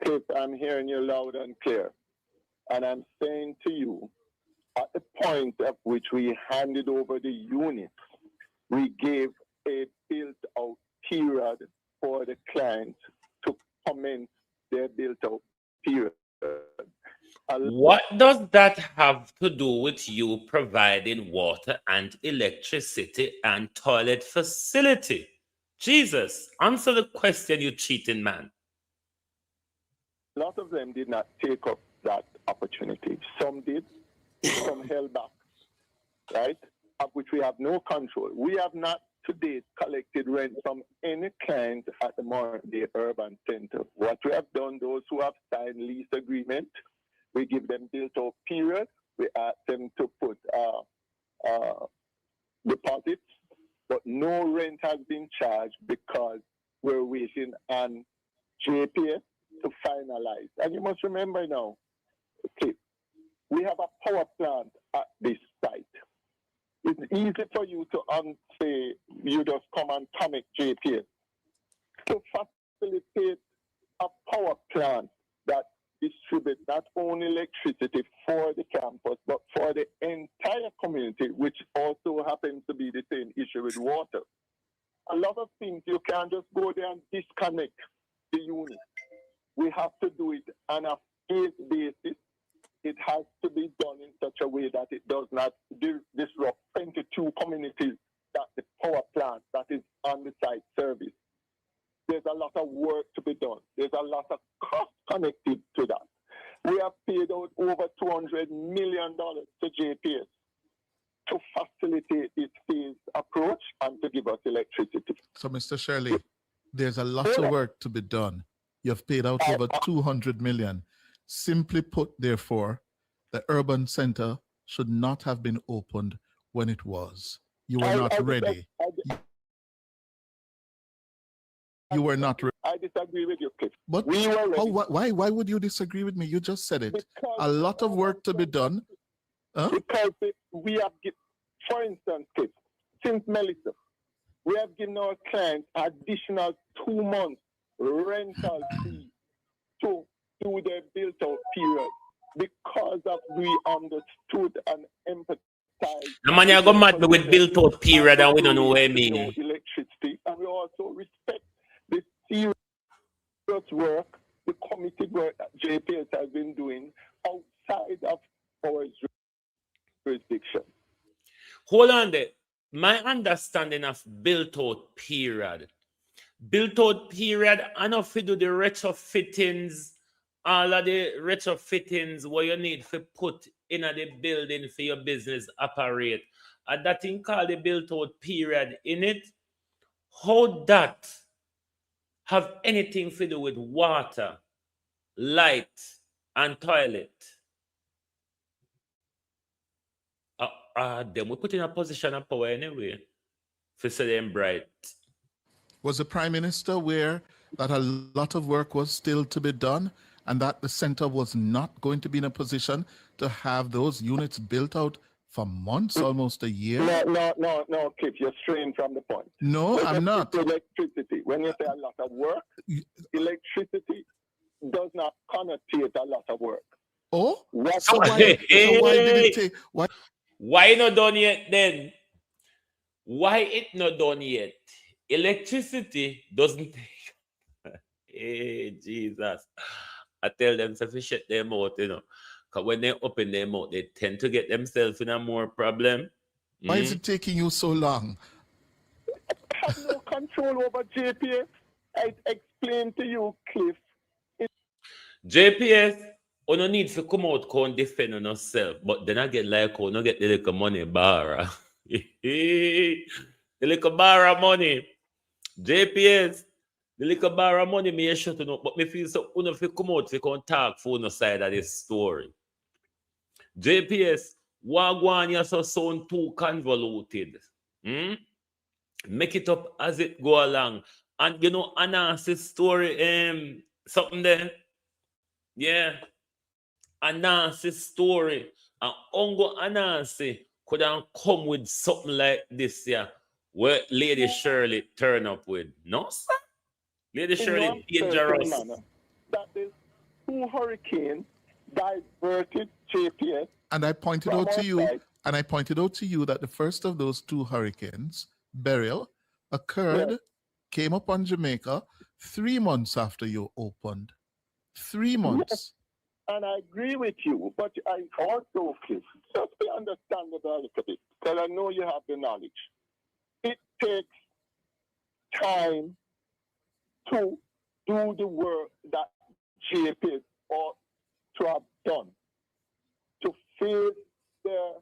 Chris, I'm hearing you loud and clear. And I'm saying to you, at the point at which we handed over the units, we gave a built-out period for the client to commence their built-out period. What does that have to do with you providing water and electricity and toilet facility? Jesus, answer the question, you cheating man. A lot of them did not take up that opportunity. Some did, some held back, right? Of which we have no control. We have not to date collected rent from any client at the Mottley Urban Center. What we have done, those who have signed lease agreement, we give them built-out period. We ask them to put deposits, but no rent has been charged because we're waiting on JPS to finalize. And you must remember now, okay, we have a power plant at this site. It's easy for you to say you just come and commit JPS. To facilitate a power plant that distributes not only electricity for the campus, but for the entire community, which also happens to be the same issue with water. A lot of things, you can't just go there and disconnect the unit. We have to do it on a phase basis. It has to be done in such a way that it does not disrupt 22 communities that the power plant that is on the site service. There's a lot of work to be done. There's a lot of cost connected to that. We have paid out over $200 million to JPS to facilitate this phased approach and to give us electricity. So, Mr. Shirley, there's a lot of work to be done. You've paid out over 200 million. Simply put, therefore, the urban center should not have been opened when it was. You were not ready. You were not ready. I disagree with you, Cliff. But we were ready. Why would you disagree with me? You just said it. Because a lot of work to be done. Huh? Because we have, for instance, Cliff, since Melissa, we have given our clients additional 2 months rental fee to do their built-out period because of we understood and empathized. The man you go mad me with built-out period and we don't know what I mean. Electricity, and we also respect the serious work, the committed work that JPS has been doing outside of our jurisdiction. Hold on there. My understanding of built-out period. Built-out period, enough to do the retrofittings, all of the retrofittings what you need to put in the building for your business operate. And that thing called the built-out period in it. How that have anything to do with water, light, and toilet? Then we put in a position of power anyway. For say them bright. Was the Prime Minister aware that a lot of work was still to be done and that the center was not going to be in a position to have those units built out for months, almost a year? No, Cliff, you're straying from the point. No, I'm not. Electricity. When you say a lot of work, electricity does not connotate a lot of work. Oh, So why did it take? Why not done yet then? Why it not done yet? Electricity doesn't take. Hey, Jesus. I tell them to shut their mouth, you know. Because when they open their mouth, they tend to get themselves in a more problem. Why is it taking you so long? I have no control over JPS. I explained to you, Cliff. JPS, you no need to come out and defend on yourself, but then I get like, you no get the little money bar. The little bar of money. JPS, the little bar of money, me shut up, but me feel so if you come out, you can talk for the side of this story. JPS, wagwan you so sound too convoluted. Make it up as it go along. And you know, Anansi's story, something there. Yeah. Anansi's story. And Ongo Anansi could have come with something like this, yeah. Where Lady Shirley turn up with. No, sir. Lady Shirley dangerous. That is 2 hurricanes diverted JPS. And I pointed out to you, that the first of those 2 hurricanes, Beryl, occurred, came up on Jamaica 3 months after you opened. 3 months. And I agree with you, but I also, Cliff, just be understandable a little bit, because I know you have the knowledge. It takes time to do the work that JPS ought to have done. To face the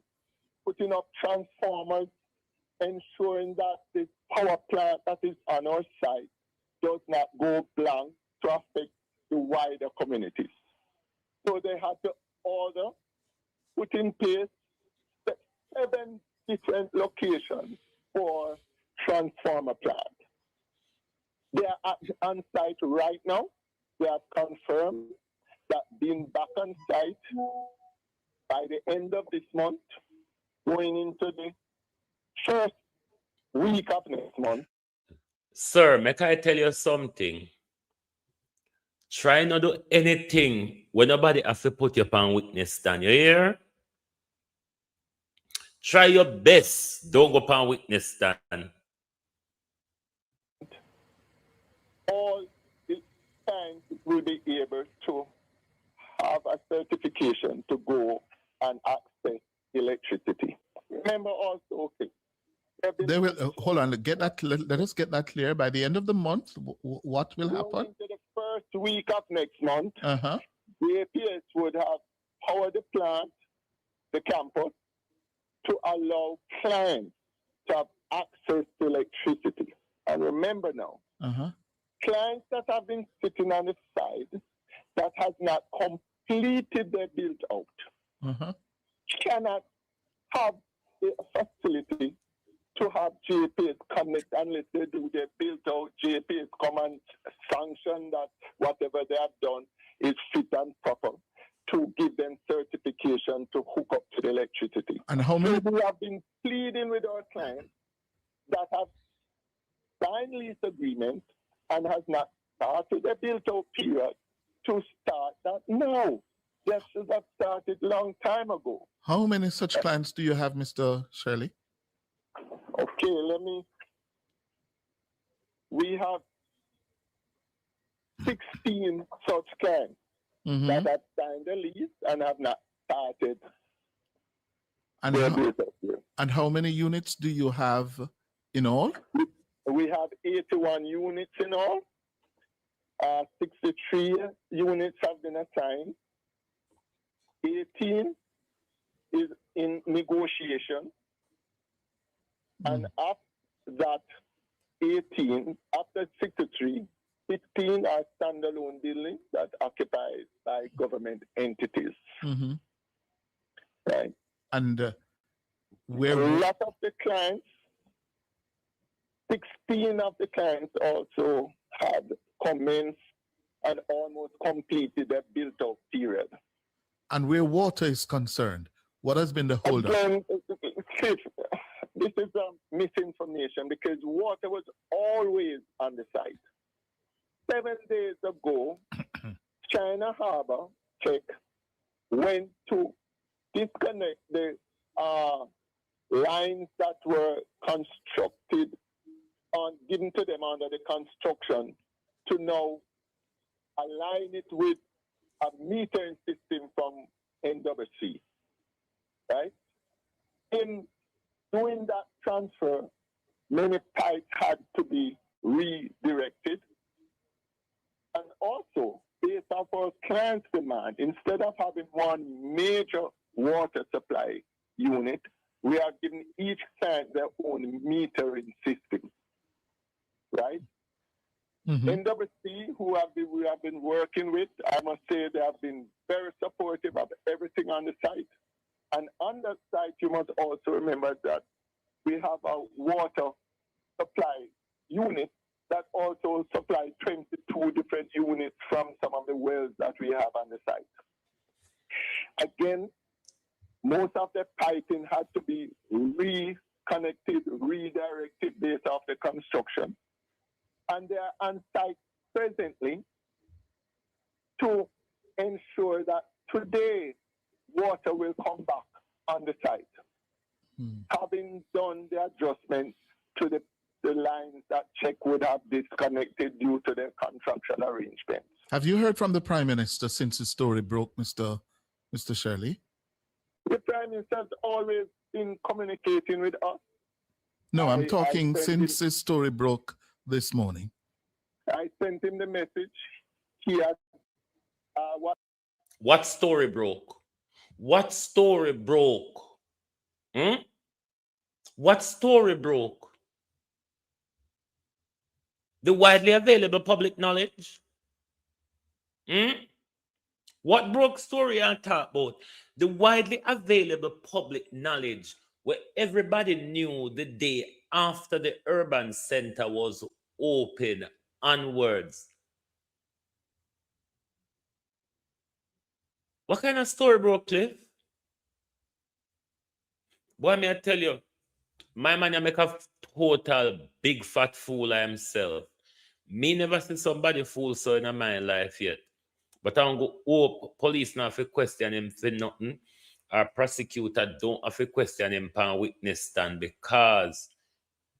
putting up transformers, ensuring that the power plant that is on our site does not go blank to affect the wider communities. So they had to put in place 7 different locations for transformer plant. They are on site right now. They have confirmed that being back on site by the end of this month, going into the first week of next month. Sir, make I tell you something? Try not do anything when nobody has to put you upon witness stand. You hear? Try your best. Don't go upon witness stand. All the banks will be able to have a certification to go and access electricity. Remember also, okay, they will hold on. Let us get that clear. By the end of the month, what will happen? Into the first week of next month, the APS would have powered the plant, the campus, to allow clients to have access to electricity. And remember now, clients that have been sitting on the side that has not completed their build out cannot have the facility to have JPS connect unless they do their build out. JPS come and sanction that whatever they have done is fit and proper to give them certification to hook up to the electricity. And how many? So we have been pleading with our clients that have signed lease agreements and has not started a build out period to start that now. That should have started long time ago. How many such clients do you have, Mr. Shirley? Okay, we have 16 such clients that have signed a lease and have not started. And how many units do you have in all? We have 81 units in all. 63 units have been assigned. 18 is in negotiation. And after that 18, after 63, 15 are standalone buildings that are occupied by government entities. Right. And a lot of the clients, 15 of the clients also had commenced and almost completed their built-out period. And where water is concerned, what has been the holdup? Again, Cliff, this is misinformation because water was always on the site. 7 days ago, China Harbor Check went to disconnect the lines that were constructed given to them under the construction to now align it with a metering system from NWC, right? In doing that transfer, many pipes had to be redirected. And also, based off our client's demand, instead of having one major water supply unit, we are giving each client their own metering system, right? NWC, who we have been working with, I must say they have been very supportive of everything on the site. And on that site, you must also remember that we have a water supply unit that also supplies 22 different units from some of the wells that we have on the site. Again, most of the piping had to be reconnected, redirected based off the construction. And they are on site presently to ensure that today water will come back on the site, having done the adjustments to the lines that Czech would have disconnected due to their contractual arrangements. Have you heard from the Prime Minister since the story broke, Mr. Shirley? The Prime Minister has always been communicating with us. No, I'm talking since this story broke this morning. I sent him the message. He has What story broke? What story broke? What story broke? The widely available public knowledge? What broke story I talk about? The widely available public knowledge where everybody knew the day after the urban center was open onwards. What kind of story broke, Cliff? Boy, may I tell you, my man, I make a total big fat fool of himself. Me never see somebody fool so in my life yet. But I don't go, oh, police now have to question him for nothing. Our prosecutor don't have to question him for witness stand because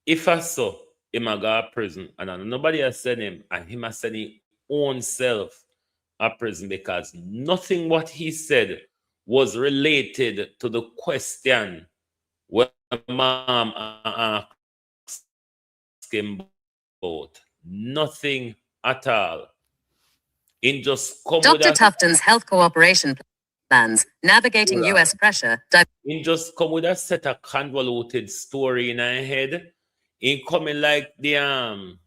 if I saw him a go to prison and nobody has sent him and him has sent his own self to prison because nothing what he said was related to the question when mom asked him about. Nothing at all. In just come Dr. Tufton's health cooperation plans, navigating U.S. pressure. In just come with a set of convoluted story in our head. In coming like the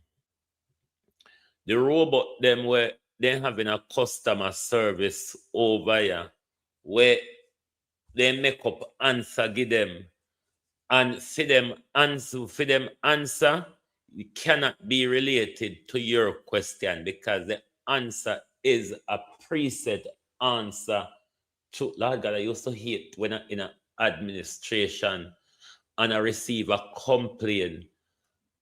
robot them where they having a customer service over here where they make up answer give them and for them answer it cannot be related to your question because the answer is a preset answer to Lord God. I used to hate when in an administration and I receive a complaint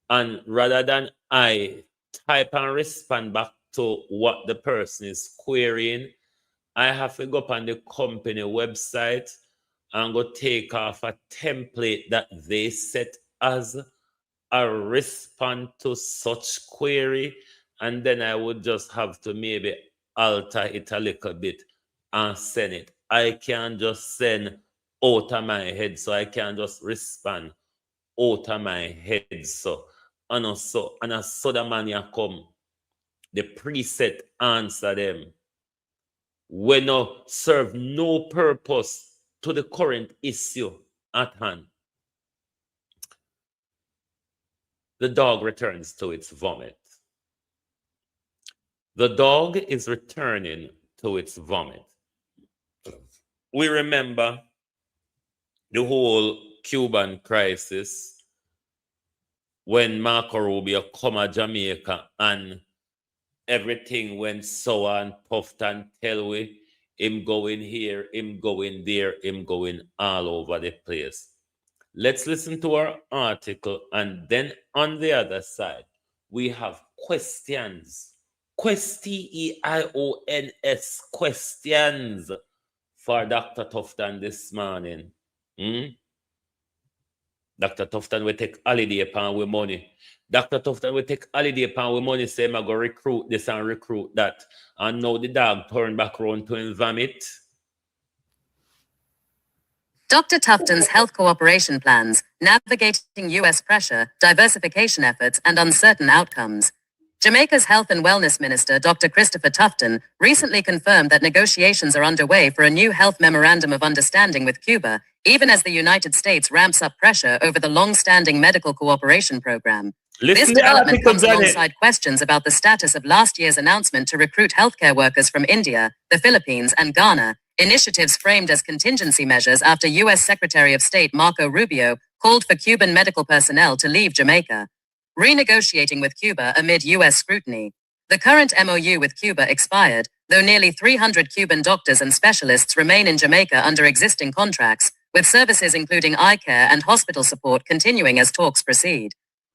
and rather than I type and respond back to what the person is querying, I have to go up on the company website and go take off a template that they set as a response to such query, and then I would just have to maybe alter it a little bit and send it. I can't just send out of my head, so I can't just respond out of my head. So and so the man you come, the preset answer them when no serve no purpose to the current issue at hand. The dog returns to its vomit. The dog is returning to its vomit. We remember the whole Cuban crisis when Marco Rubio come to Jamaica and everything went sour and puffed and tell we him going here, him going there, him going all over the place. Let's listen to our article, and then on the other side, we have questions. Questions, questions for Dr. Tufton this morning. Dr. Tufton will take holiday upon with money. Dr. Tufton will take holiday upon with money, say, I'm going to recruit this and recruit that. And now the dog turned back around to him vomit. Dr. Tufton's health cooperation plans, navigating U.S. pressure, diversification efforts, and uncertain outcomes. Jamaica's Health and Wellness Minister, Dr. Christopher Tufton, recently confirmed that negotiations are underway for a new health memorandum of understanding with Cuba, even as the United States ramps up pressure over the long-standing medical cooperation program. This development comes alongside questions about the status of last year's announcement to recruit healthcare workers from India, the Philippines, and Ghana, initiatives framed as contingency measures after U.S. Secretary of State Marco Rubio called for Cuban medical personnel to leave Jamaica. Renegotiating with Cuba amid U.S. scrutiny. The current MOU with Cuba expired, though nearly 300 Cuban doctors and specialists remain in Jamaica under existing contracts, with services including eye care and hospital support continuing as talks proceed.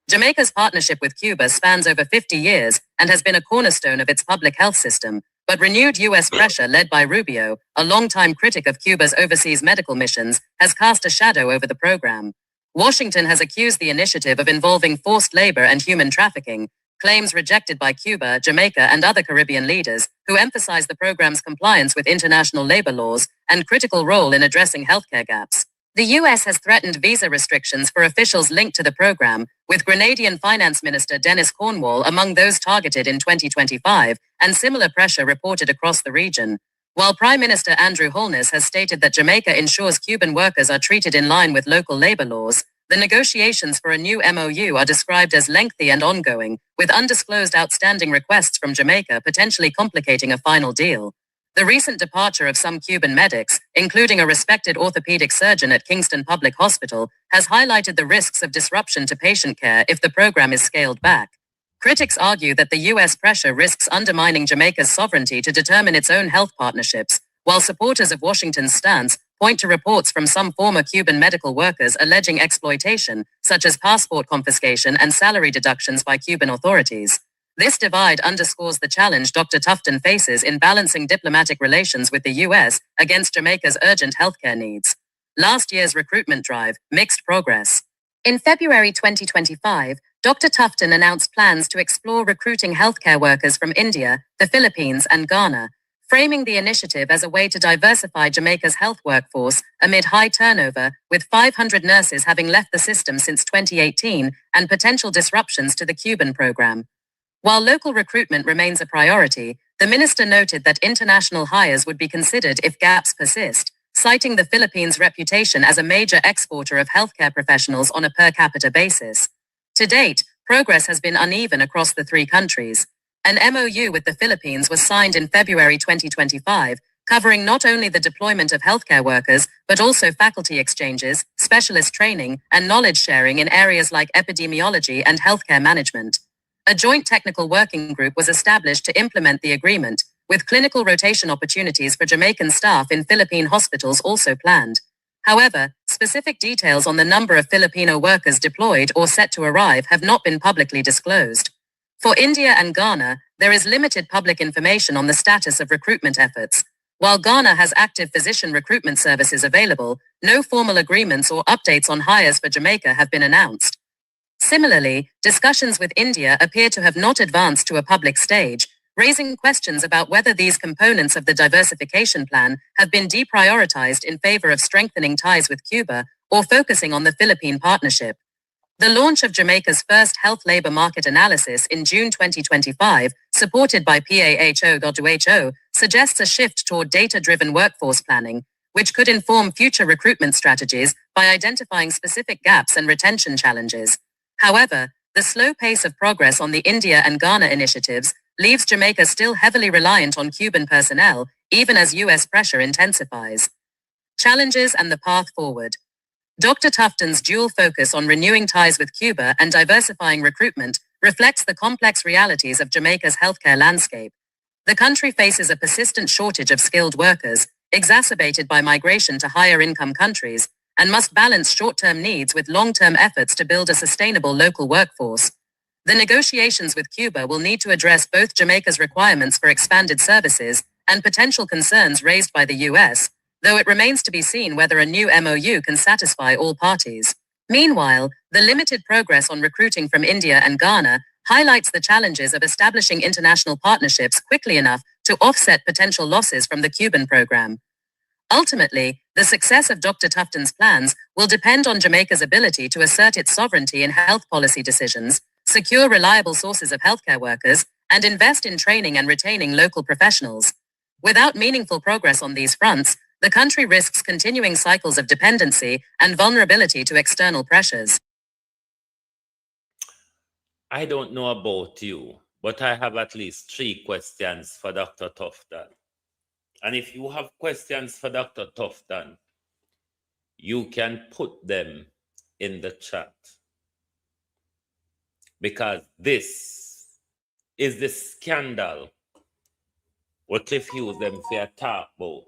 Jamaica's partnership with Cuba spans over 50 years and has been a cornerstone of its public health system, but renewed U.S. pressure led by Rubio, a longtime critic of Cuba's overseas medical missions, has cast a shadow over the program. Washington has accused the initiative of involving forced labor and human trafficking, claims rejected by Cuba, Jamaica, and other Caribbean leaders, who emphasize the program's compliance with international labor laws and critical role in addressing healthcare gaps. The U.S. has threatened visa restrictions for officials linked to the program, with Grenadian Finance Minister Dennis Cornwall among those targeted in 2025, and similar pressure reported across the region. While Prime Minister Andrew Holness has stated that Jamaica ensures Cuban workers are treated in line with local labor laws, the negotiations for a new MOU are described as lengthy and ongoing, with undisclosed outstanding requests from Jamaica potentially complicating a final deal. The recent departure of some Cuban medics, including a respected orthopedic surgeon at Kingston Public Hospital, has highlighted the risks of disruption to patient care if the program is scaled back. Critics argue that the U.S. pressure risks undermining Jamaica's sovereignty to determine its own health partnerships, while supporters of Washington's stance point to reports from some former Cuban medical workers alleging exploitation, such as passport confiscation and salary deductions by Cuban authorities. This divide underscores the challenge Dr. Tufton faces in balancing diplomatic relations with the U.S. against Jamaica's urgent healthcare needs. Last year's recruitment drive, mixed progress. In February 2025, Dr. Tufton announced plans to explore recruiting healthcare workers from India, the Philippines, and Ghana, framing the initiative as a way to diversify Jamaica's health workforce amid high turnover, with 500 nurses having left the system since 2018 and potential disruptions to the Cuban program. While local recruitment remains a priority, the minister noted that international hires would be considered if gaps persist, citing the Philippines' reputation as a major exporter of healthcare professionals on a per capita basis. To date, progress has been uneven across the three countries. An MOU with the Philippines was signed in February 2025, covering not only the deployment of healthcare workers, but also faculty exchanges, specialist training, and knowledge sharing in areas like epidemiology and healthcare management. A joint technical working group was established to implement the agreement, with clinical rotation opportunities for Jamaican staff in Philippine hospitals also planned. However, specific details on the number of Filipino workers deployed or set to arrive have not been publicly disclosed. For India and Ghana, there is limited public information on the status of recruitment efforts. While Ghana has active physician recruitment services available, no formal agreements or updates on hires for Jamaica have been announced. Similarly, discussions with India appear to have not advanced to a public stage, raising questions about whether these components of the diversification plan have been deprioritized in favor of strengthening ties with Cuba or focusing on the Philippine partnership. The launch of Jamaica's first health labor market analysis in June 2025, supported by PAHO.WHO, suggests a shift toward data-driven workforce planning, which could inform future recruitment strategies by identifying specific gaps and retention challenges. However, the slow pace of progress on the India and Ghana initiatives leaves Jamaica still heavily reliant on Cuban personnel, even as U.S. pressure intensifies. Challenges and the path forward. Dr. Tufton's dual focus on renewing ties with Cuba and diversifying recruitment reflects the complex realities of Jamaica's healthcare landscape. The country faces a persistent shortage of skilled workers, exacerbated by migration to higher income countries, and must balance short-term needs with long-term efforts to build a sustainable local workforce. The negotiations with Cuba will need to address both Jamaica's requirements for expanded services and potential concerns raised by the US, though it remains to be seen whether a new MOU can satisfy all parties. Meanwhile, the limited progress on recruiting from India and Ghana highlights the challenges of establishing international partnerships quickly enough to offset potential losses from the Cuban program. Ultimately, the success of Dr. Tufton's plans will depend on Jamaica's ability to assert its sovereignty in health policy decisions, secure reliable sources of healthcare workers, and invest in training and retaining local professionals. Without meaningful progress on these fronts, the country risks continuing cycles of dependency and vulnerability to external pressures. I don't know about you, but I have at least 3 questions for Dr. Tufton. And if you have questions for Dr. Tufton, you can put them in the chat. Because this is the scandal what Cliff used them for talk about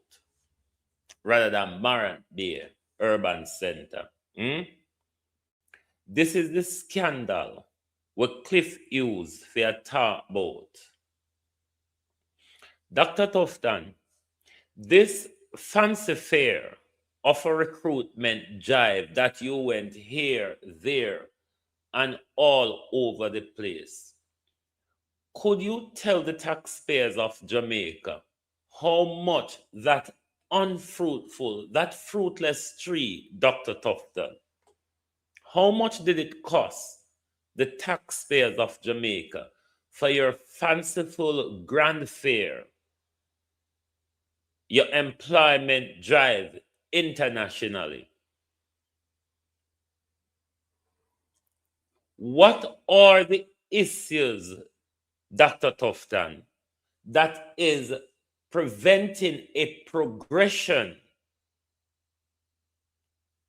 rather than Morant Bay Urban Center. This is the scandal what Cliff used for talk about. Dr. Tufton, this fancy fair of a recruitment jive that you went here, there, and all over the place. Could you tell the taxpayers of Jamaica how much that unfruitful, that fruitless tree, Dr. Tufton, how much did it cost the taxpayers of Jamaica for your fanciful grand fair, your employment drive internationally? What are the issues, Dr. Tufton, that is preventing a progression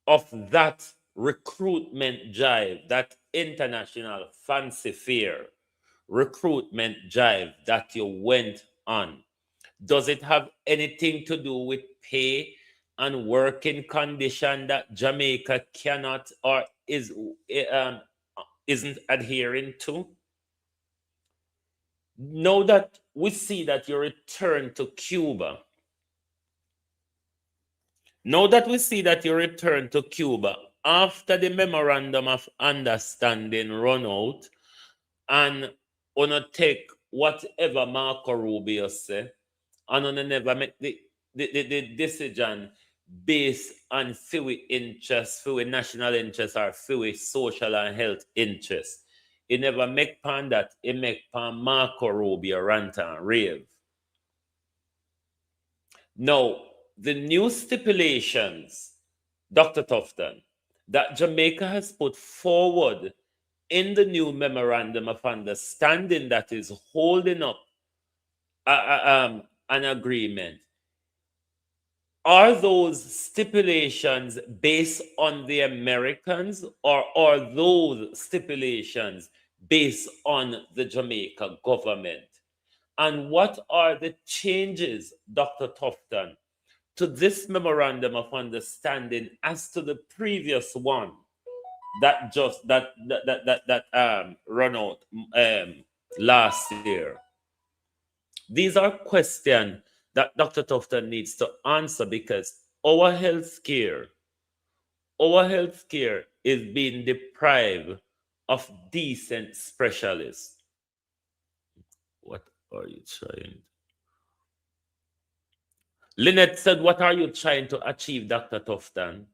of that recruitment drive, that international fancy fair recruitment drive that you went on? Does it have anything to do with pay and working condition that Jamaica cannot or isn't adhering to? Now that we see that you return to Cuba, after the memorandum of understanding run out, and wanna take whatever Marco Rubio say, and wanna never make the decision based on few interests, few national interests, or few social and health interests. It never make pan that, it make pan Marco Rubio rant and rave. Now, the new stipulations, Dr. Tufton, that Jamaica has put forward in the new memorandum of understanding that is holding up an agreement, are those stipulations based on the Americans, or are those stipulations based on the Jamaica government? And what are the changes, Dr. Tufton, to this memorandum of understanding as to the previous one that just run out last year? These are questions that Dr. Tufton needs to answer, because our healthcare is being deprived of decent specialists. What are you trying? Lynette said, what are you trying to achieve, Dr. Tufton?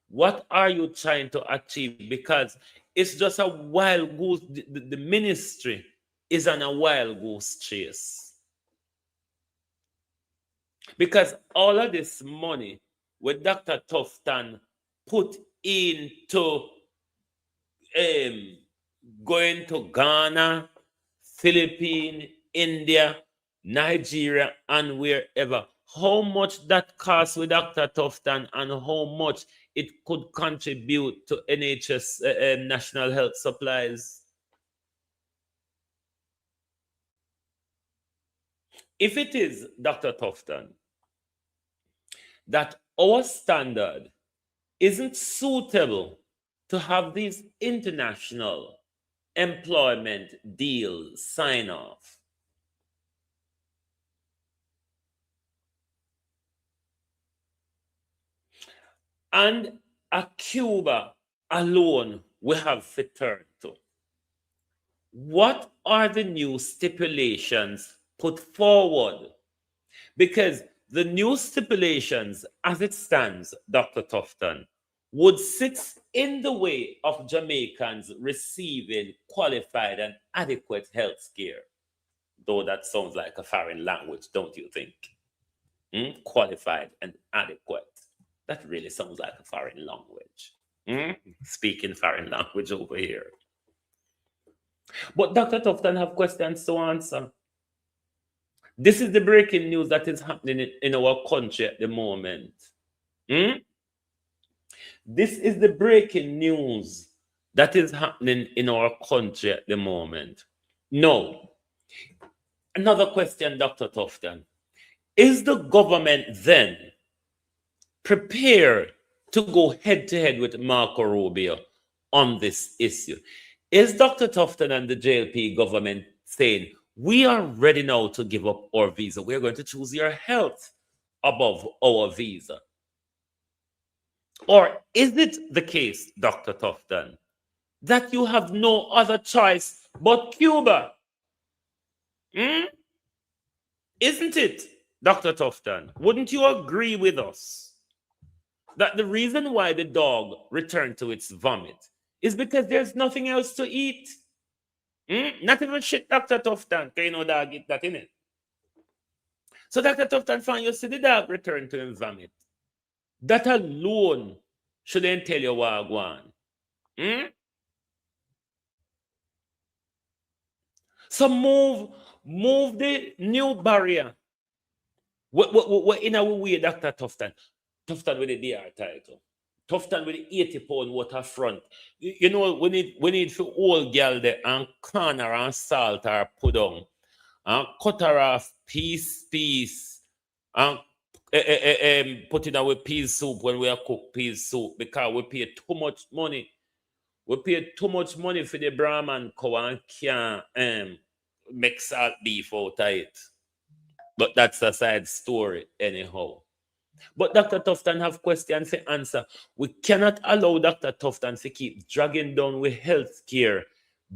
What are you trying to achieve? Because it's just a wild goose. The ministry is on a wild goose chase. Because all of this money with Dr. Tufton put into going to Ghana, Philippines, India, Nigeria, and wherever, how much that costs with Dr. Tufton and how much it could contribute to NHS national health supplies? If it is, Dr. Tufton, that our standard isn't suitable to have these international employment deals sign off, and a Cuba alone we have to turn to, what are the new stipulations put forward? Because the new stipulations, as it stands, Dr. Tufton, would sit in the way of Jamaicans receiving qualified and adequate health care. Though that sounds like a foreign language, don't you think? Qualified and adequate. That really sounds like a foreign language. Speaking foreign language over here. But Dr. Tufton have questions to answer. This is the breaking news that is happening in our country at the moment. This is the breaking news that is happening in our country at the moment. No. Another question, Dr. Tufton. Is the government then prepared to go head-to-head with Marco Rubio on this issue? Is Dr. Tufton and the JLP government saying, we are ready now to give up our visa. We're going to choose your health above our visa? Or is it the case, Dr. Tufton, that you have no other choice but Cuba? Isn't it, Dr. Tufton? Wouldn't you agree with us that the reason why the dog returned to its vomit is because there's nothing else to eat? Not even shit, Dr. Tufton. Can you know dog eat that in it? So Dr. Tufton found you see the dog return to him vomit. That alone shouldn't tell you what go on. So move the new barrier. What in our way, Dr. Tufton? Tufton with the DR title. Tufton with the 80-pound waterfront. You know, we need for old girl there and corner and salt or put on. And cut her off piece. And put it with peas soup when we are cook peas soup because we pay too much money. We pay too much money for the Brahman cow and can't make salt beef out of it. But that's a side story anyhow. But Dr. Tufton have questions to answer. We cannot allow Dr. Tufton to keep dragging down with health care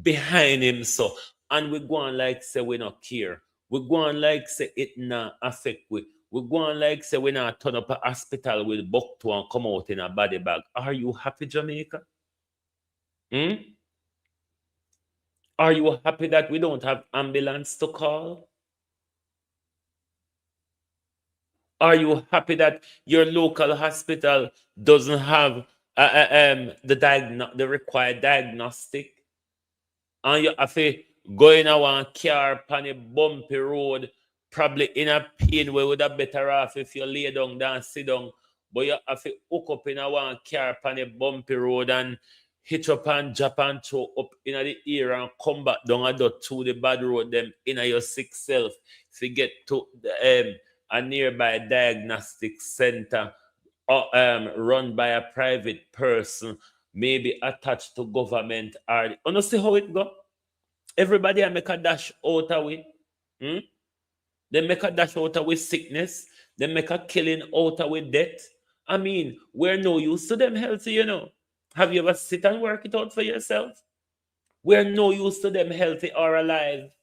behind him. So, and we go on like say we not care. We go on like say it not affect we. We go on like say we not turn up a hospital with buck to and come out in a body bag. Are you happy, Jamaica? Are you happy that we don't have ambulance to call? Are you happy that your local hospital doesn't have the required diagnostic? And you have to go in a one car on a bumpy road, probably in a pain where would have better off if you lay down and sit down. But you have to hook up in a one car on a bumpy road and hitch up and jump and throw up in the ear and come back down and to the bad road them in your sick self to get to the a nearby diagnostic center run by a private person, maybe attached to government. You see how it go? Everybody make a dash out of it. They make a dash out of with sickness. They make a killing out of with death. I mean, we're no use to them healthy, you know. Have you ever sit and work it out for yourself? We're no use to them healthy or alive.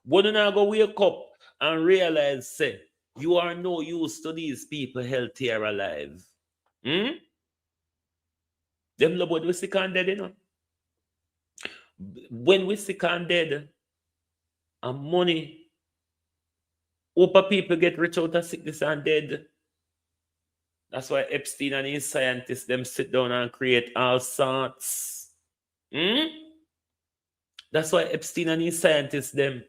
Wouldn't I go wake up and realize, say, you are no use to these people healthy or alive? Them love we sick and dead, you know. When we sick and dead, and money, hope people get rich out of sickness and dead. That's why Epstein and his scientists, them sit down and create all sorts. That's why Epstein and his scientists, them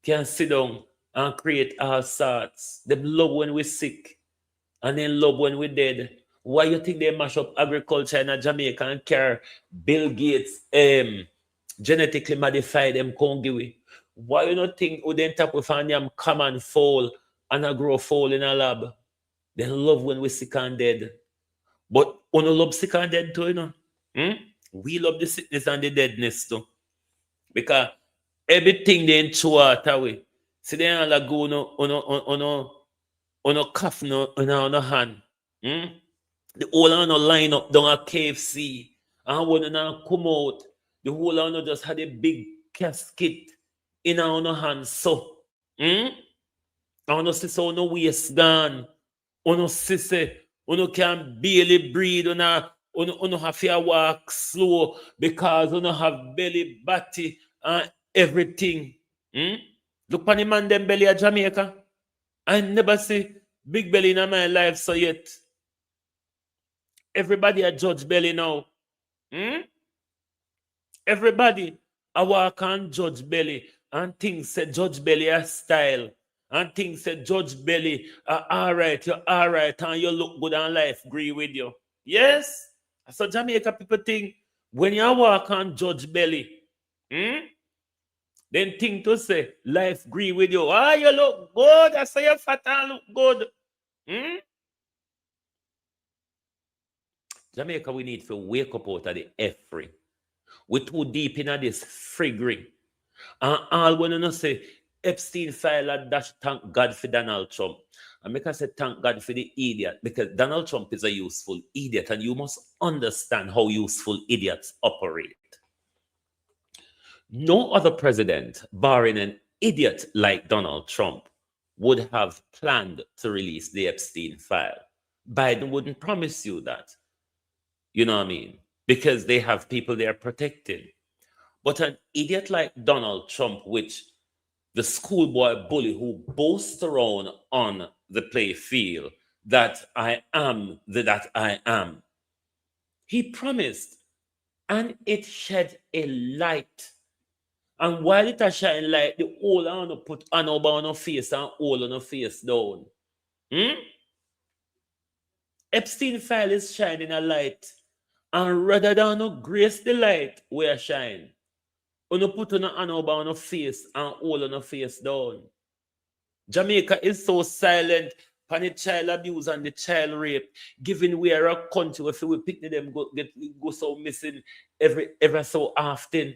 can sit down and create all sorts. They love when we sick and then love when we dead. Why you think they mash up agriculture in Jamaica and care Bill Gates genetically modify them congiwi? Why you not think we then tap with them common foal and a grow foal in a lab? They love when we sick and dead. But we no love sick and dead too, you know. We love the sickness and the deadness too. Because everything they throw out away. See they all go on a cuff no on a hand. The whole of no line up down a KFC. And when you come out, the whole of no just had a big casket in our hand. So, I want see so no waist gone. Uno see say, uno can barely breathe. Uno have to walk slow because uno have belly, body, and everything. Look on the man them belly at Jamaica. I never see big belly in my life so yet. Everybody a judge belly now. Everybody a walk and judge belly and things say judge belly a style. And things say judge belly alright, you're alright, and you look good and life agree with you. Yes. So Jamaica people think when you walk and judge belly, then think to say life agree with you. Ah, you look good. I say you fat and look good. Jamaica, we need to wake up out of the F-free. We're too deep in this friggery. And all when you say Epstein file a dash, thank God for Donald Trump. And make us say thank God for the idiot, because Donald Trump is a useful idiot, and you must understand how useful idiots operate. No other president, barring an idiot like Donald Trump, would have planned to release the Epstein file. Biden wouldn't promise you that. You know what I mean? Because they have people they are protecting. But an idiot like Donald Trump, which the schoolboy bully who boasts around on the play field that I am that I am, he promised, and it shed a light. And while it has shine light, the whole on put an over on her face and all on her face down. Epstein file is shining a light. And rather than grace the light where shine, you put on an over on her face and all on her face down. Jamaica is so silent on the child abuse and the child rape, given we are a country where we pick them go so missing every so often.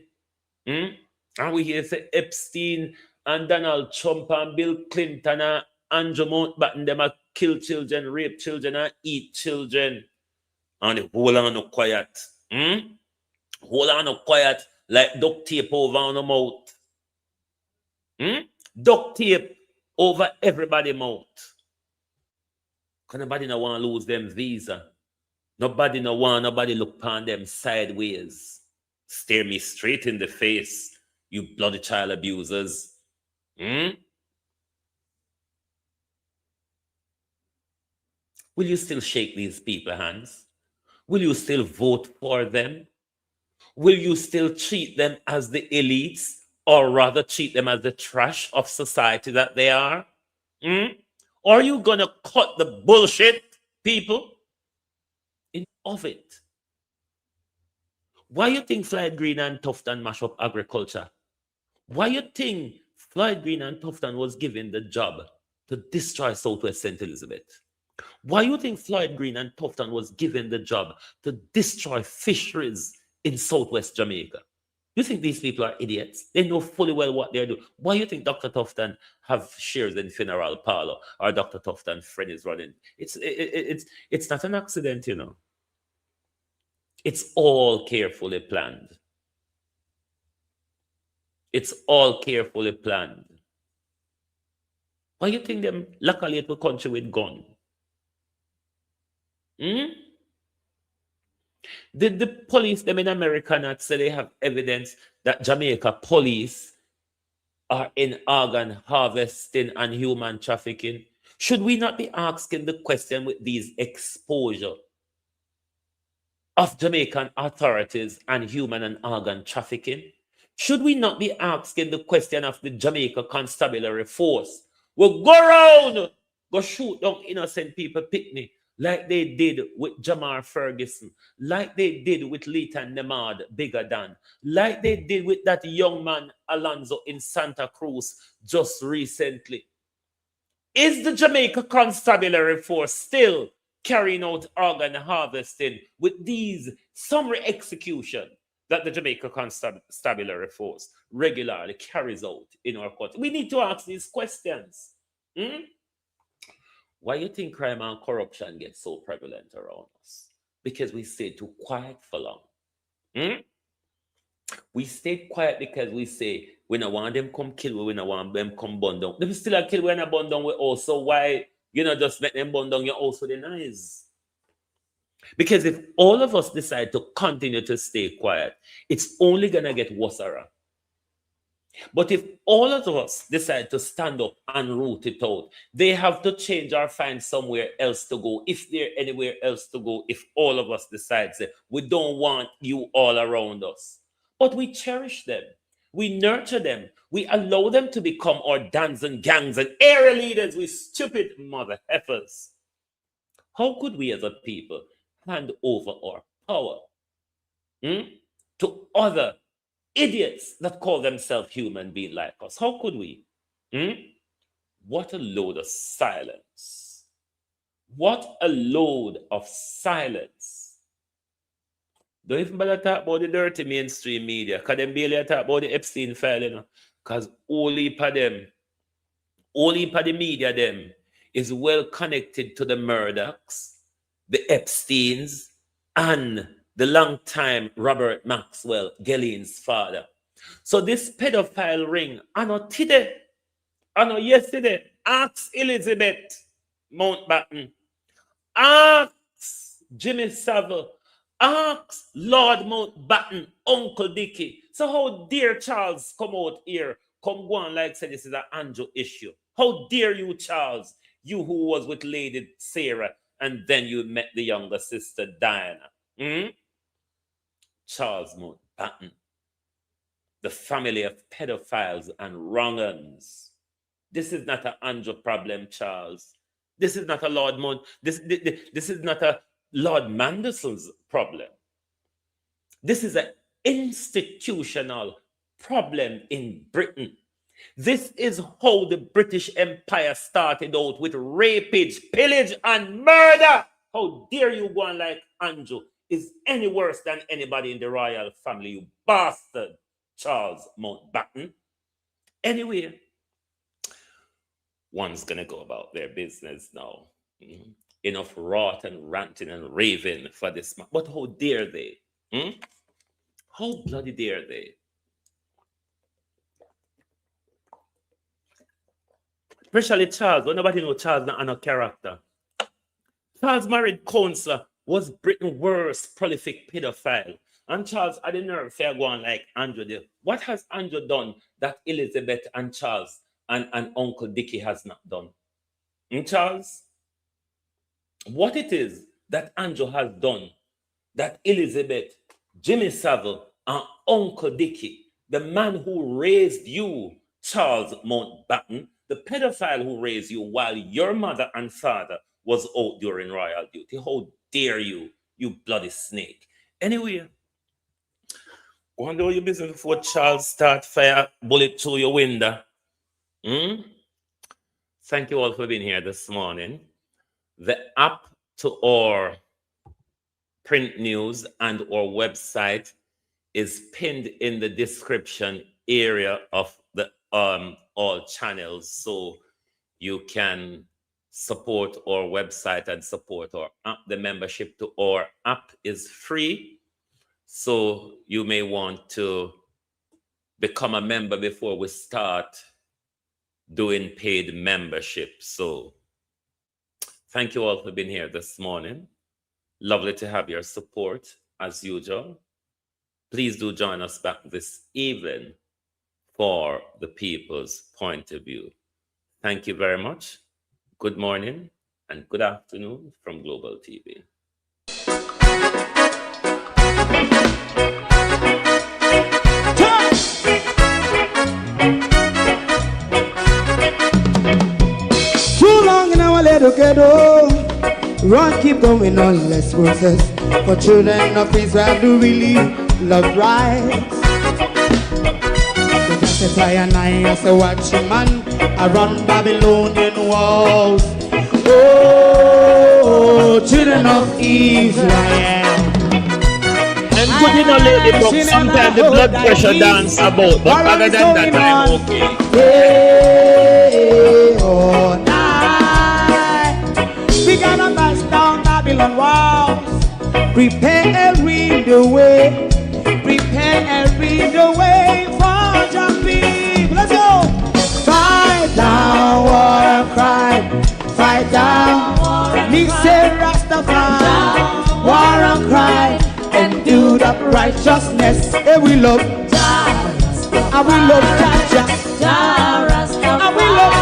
And we hear say Epstein and Donald Trump and Bill Clinton and Andrew Mountbatten, them a kill children, rape children, and eat children. And the whole on no quiet. Whole on no quiet like duct tape over on the mouth. Duct tape over everybody's mouth. Because nobody no want to lose them visa. Nobody no want nobody look upon them sideways. Stare me straight in the face, you bloody child abusers. Will you still shake these people's hands? Will you still vote for them? Will you still treat them as the elites, or rather treat them as the trash of society that they are? Or are you going to cut the bullshit, people? Enough of it. Why you think Floyd Green and Tufton mash up agriculture? Why you think Floyd Green and Tufton was given the job to destroy Southwest St. Elizabeth? Why you think Floyd Green and Tufton was given the job to destroy fisheries in Southwest Jamaica? You think these people are idiots? They know fully well what they're doing. Why you think Dr. Tufton have shares in funeral parlor, or Dr. Tufton's friend is running? It's not an accident, you know. It's all carefully planned. It's all carefully planned. Why you think them locate the country with gun? Did the police, them in America, not say they have evidence that Jamaica police are in organ harvesting and human trafficking? Should we not be asking the question with these exposure of Jamaican authorities and human and organ trafficking? Should we not be asking the question of the Jamaica Constabulary Force will go around, go shoot down innocent people picnic, like they did with Jamar Ferguson, like they did with Leighton Nemard, bigger than, like they did with that young man Alonzo in Santa Cruz just recently. Is the Jamaica Constabulary Force still carrying out organ harvesting with these summary execution that the Jamaica Constabulary Force regularly carries out in our court? We need to ask these questions. Why you think crime and corruption get so prevalent around us? Because we stayed too quiet for long. We stayed quiet because we say, we don't want them come kill we don't want them come burn down. Them still a kill when a burn down we also. Why you know just make them burn down your house with the knives? Because if all of us decide to continue to stay quiet, it's only gonna get worse. But if all of us decide to stand up and root it out, they have to change or find somewhere else to go. If there's anywhere else to go, if all of us decide that we don't want you all around us. But we cherish them. We nurture them. We allow them to become our dans and gangs and area leaders, we stupid mother heifers. How could we as a people hand over our power to other idiots that call themselves human beings like us? How could we? What a load of silence. What a load of silence. Don't even bother talk about the dirty mainstream media, because them barely talk about the Epstein file, you know. Because only for them, only for the media them is well connected to the Murdochs, the Epsteins, and the long-time Robert Maxwell, Ghislaine's father. So this pedophile ring, I know today, I know yesterday, ask Elizabeth Mountbatten, ask Jimmy Savile, ask Lord Mountbatten, Uncle Dickie. So how dare Charles come out here, come go on like say this is an Andrew issue? How dare you, Charles, you who was with Lady Sarah, and then you met the younger sister Diana? Charles Mountbatten, the family of pedophiles and wrong-uns. This is not an Andrew problem, Charles. This is not a Lord Mount. This is not a Lord Manderson's problem. This is an institutional problem in Britain. This is how the British Empire started out, with rapage, pillage, and murder. How dare you go on like Andrew is any worse than anybody in the royal family, you bastard, Charles Mountbatten. Anyway, one's gonna go about their business now. Enough rot and ranting and raving for this man. But how dare they? How bloody dare they? Especially Charles. Well, nobody knows Charles not a character. Charles married Counselor was Britain's worst prolific pedophile. And Charles had the nerve to go on like Andrew did. What has Andrew done that Elizabeth and Charles and Uncle Dickie has not done? Charles? What it is that Andrew has done that Elizabeth, Jimmy Savile, and Uncle Dickie, the man who raised you, Charles Mountbatten, the pedophile who raised you while your mother and father was out during royal duty. How dare you, you bloody snake. Anyway, go on do your business before Charles start fire bullet through your window. Thank you all for being here this morning. The app to our print news and our website is pinned in the description area of the all channels, so you can support our website and support our app. The membership to our app is free, so you may want to become a member before we start doing paid membership. So thank you all for being here this morning. Lovely to have your support as usual. Please do join us back this evening for the people's point of view. Thank you very much. Good morning and good afternoon from Global TV. look at run, keep going on, less process. For children of Israel do really love rights. So just and I say watch him man, I run Babylonian walls. Oh, children of Israel. And good in a lady book, sometimes the blood pressure dance about, but other than that, I'm okay. Day or night, we gonna bust down Babylon walls, prepare the way, prepare the way for your people. Let's go! Fight down, war and crime, fight down, me say Rastafari, war and crime. And do the righteousness, and we love Jah, and we love Jah, and we love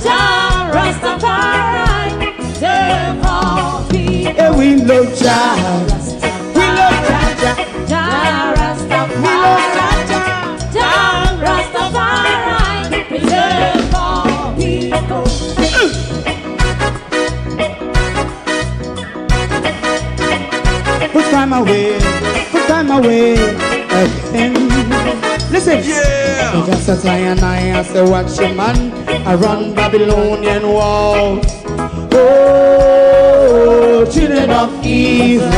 Jah, Rastafari, save all people. And we love Jah, we love Jah, we love Jah, Rastafari, save all people. Put time away again. Listen, yeah. Just as I say, watch your man, I run Babylonian walls. Oh, children of Israel.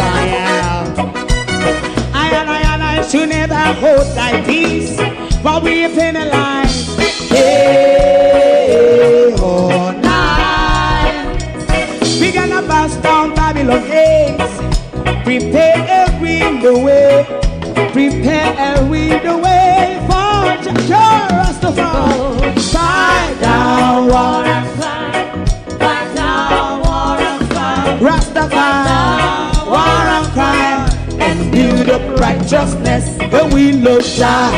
I should never hold thy peace while we penalize. Hey, oh, night. We gonna bust down Babylon gates. Prepare the way, prepare the way for Jah Rastafari. Fight down, war and crime, fight down, war and crime, Rastafari, war and crime, and build up righteousness. And we love Jah,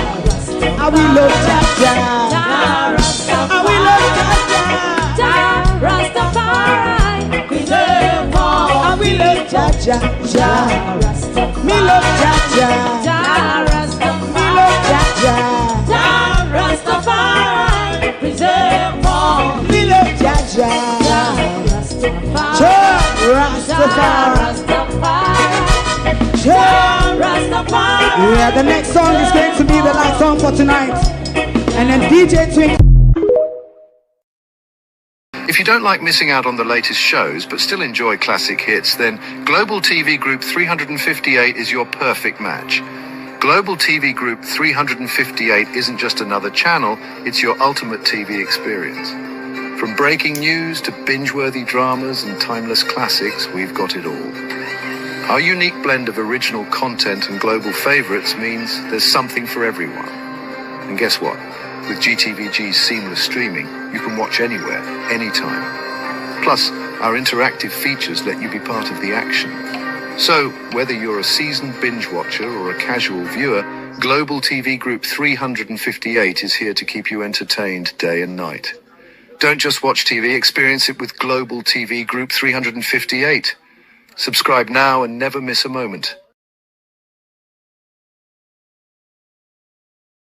and we love Jah, and we love Jah, Rastafari, preserve all, and we love Jah, me love Jah, me love Jah, Rastafari, preserve all, me love Jah, Rastafari. Yeah, the next song is going to be the last song for tonight, and then DJ Twink. If you don't like missing out on the latest shows but still enjoy classic hits, then Global TV Group 358 is your perfect match. Global TV Group 358 isn't just another channel, it's your ultimate TV experience. From breaking news to binge-worthy dramas and timeless classics, we've got it all. Our unique blend of original content and global favorites means there's something for everyone. And guess what? With GTVG's seamless streaming, you can watch anywhere, anytime. Plus, our interactive features let you be part of the action. So, whether you're a seasoned binge watcher or a casual viewer, Global TV Group 358 is here to keep you entertained day and night. Don't just watch TV, experience it with Global TV Group 358. Subscribe now and never miss a moment.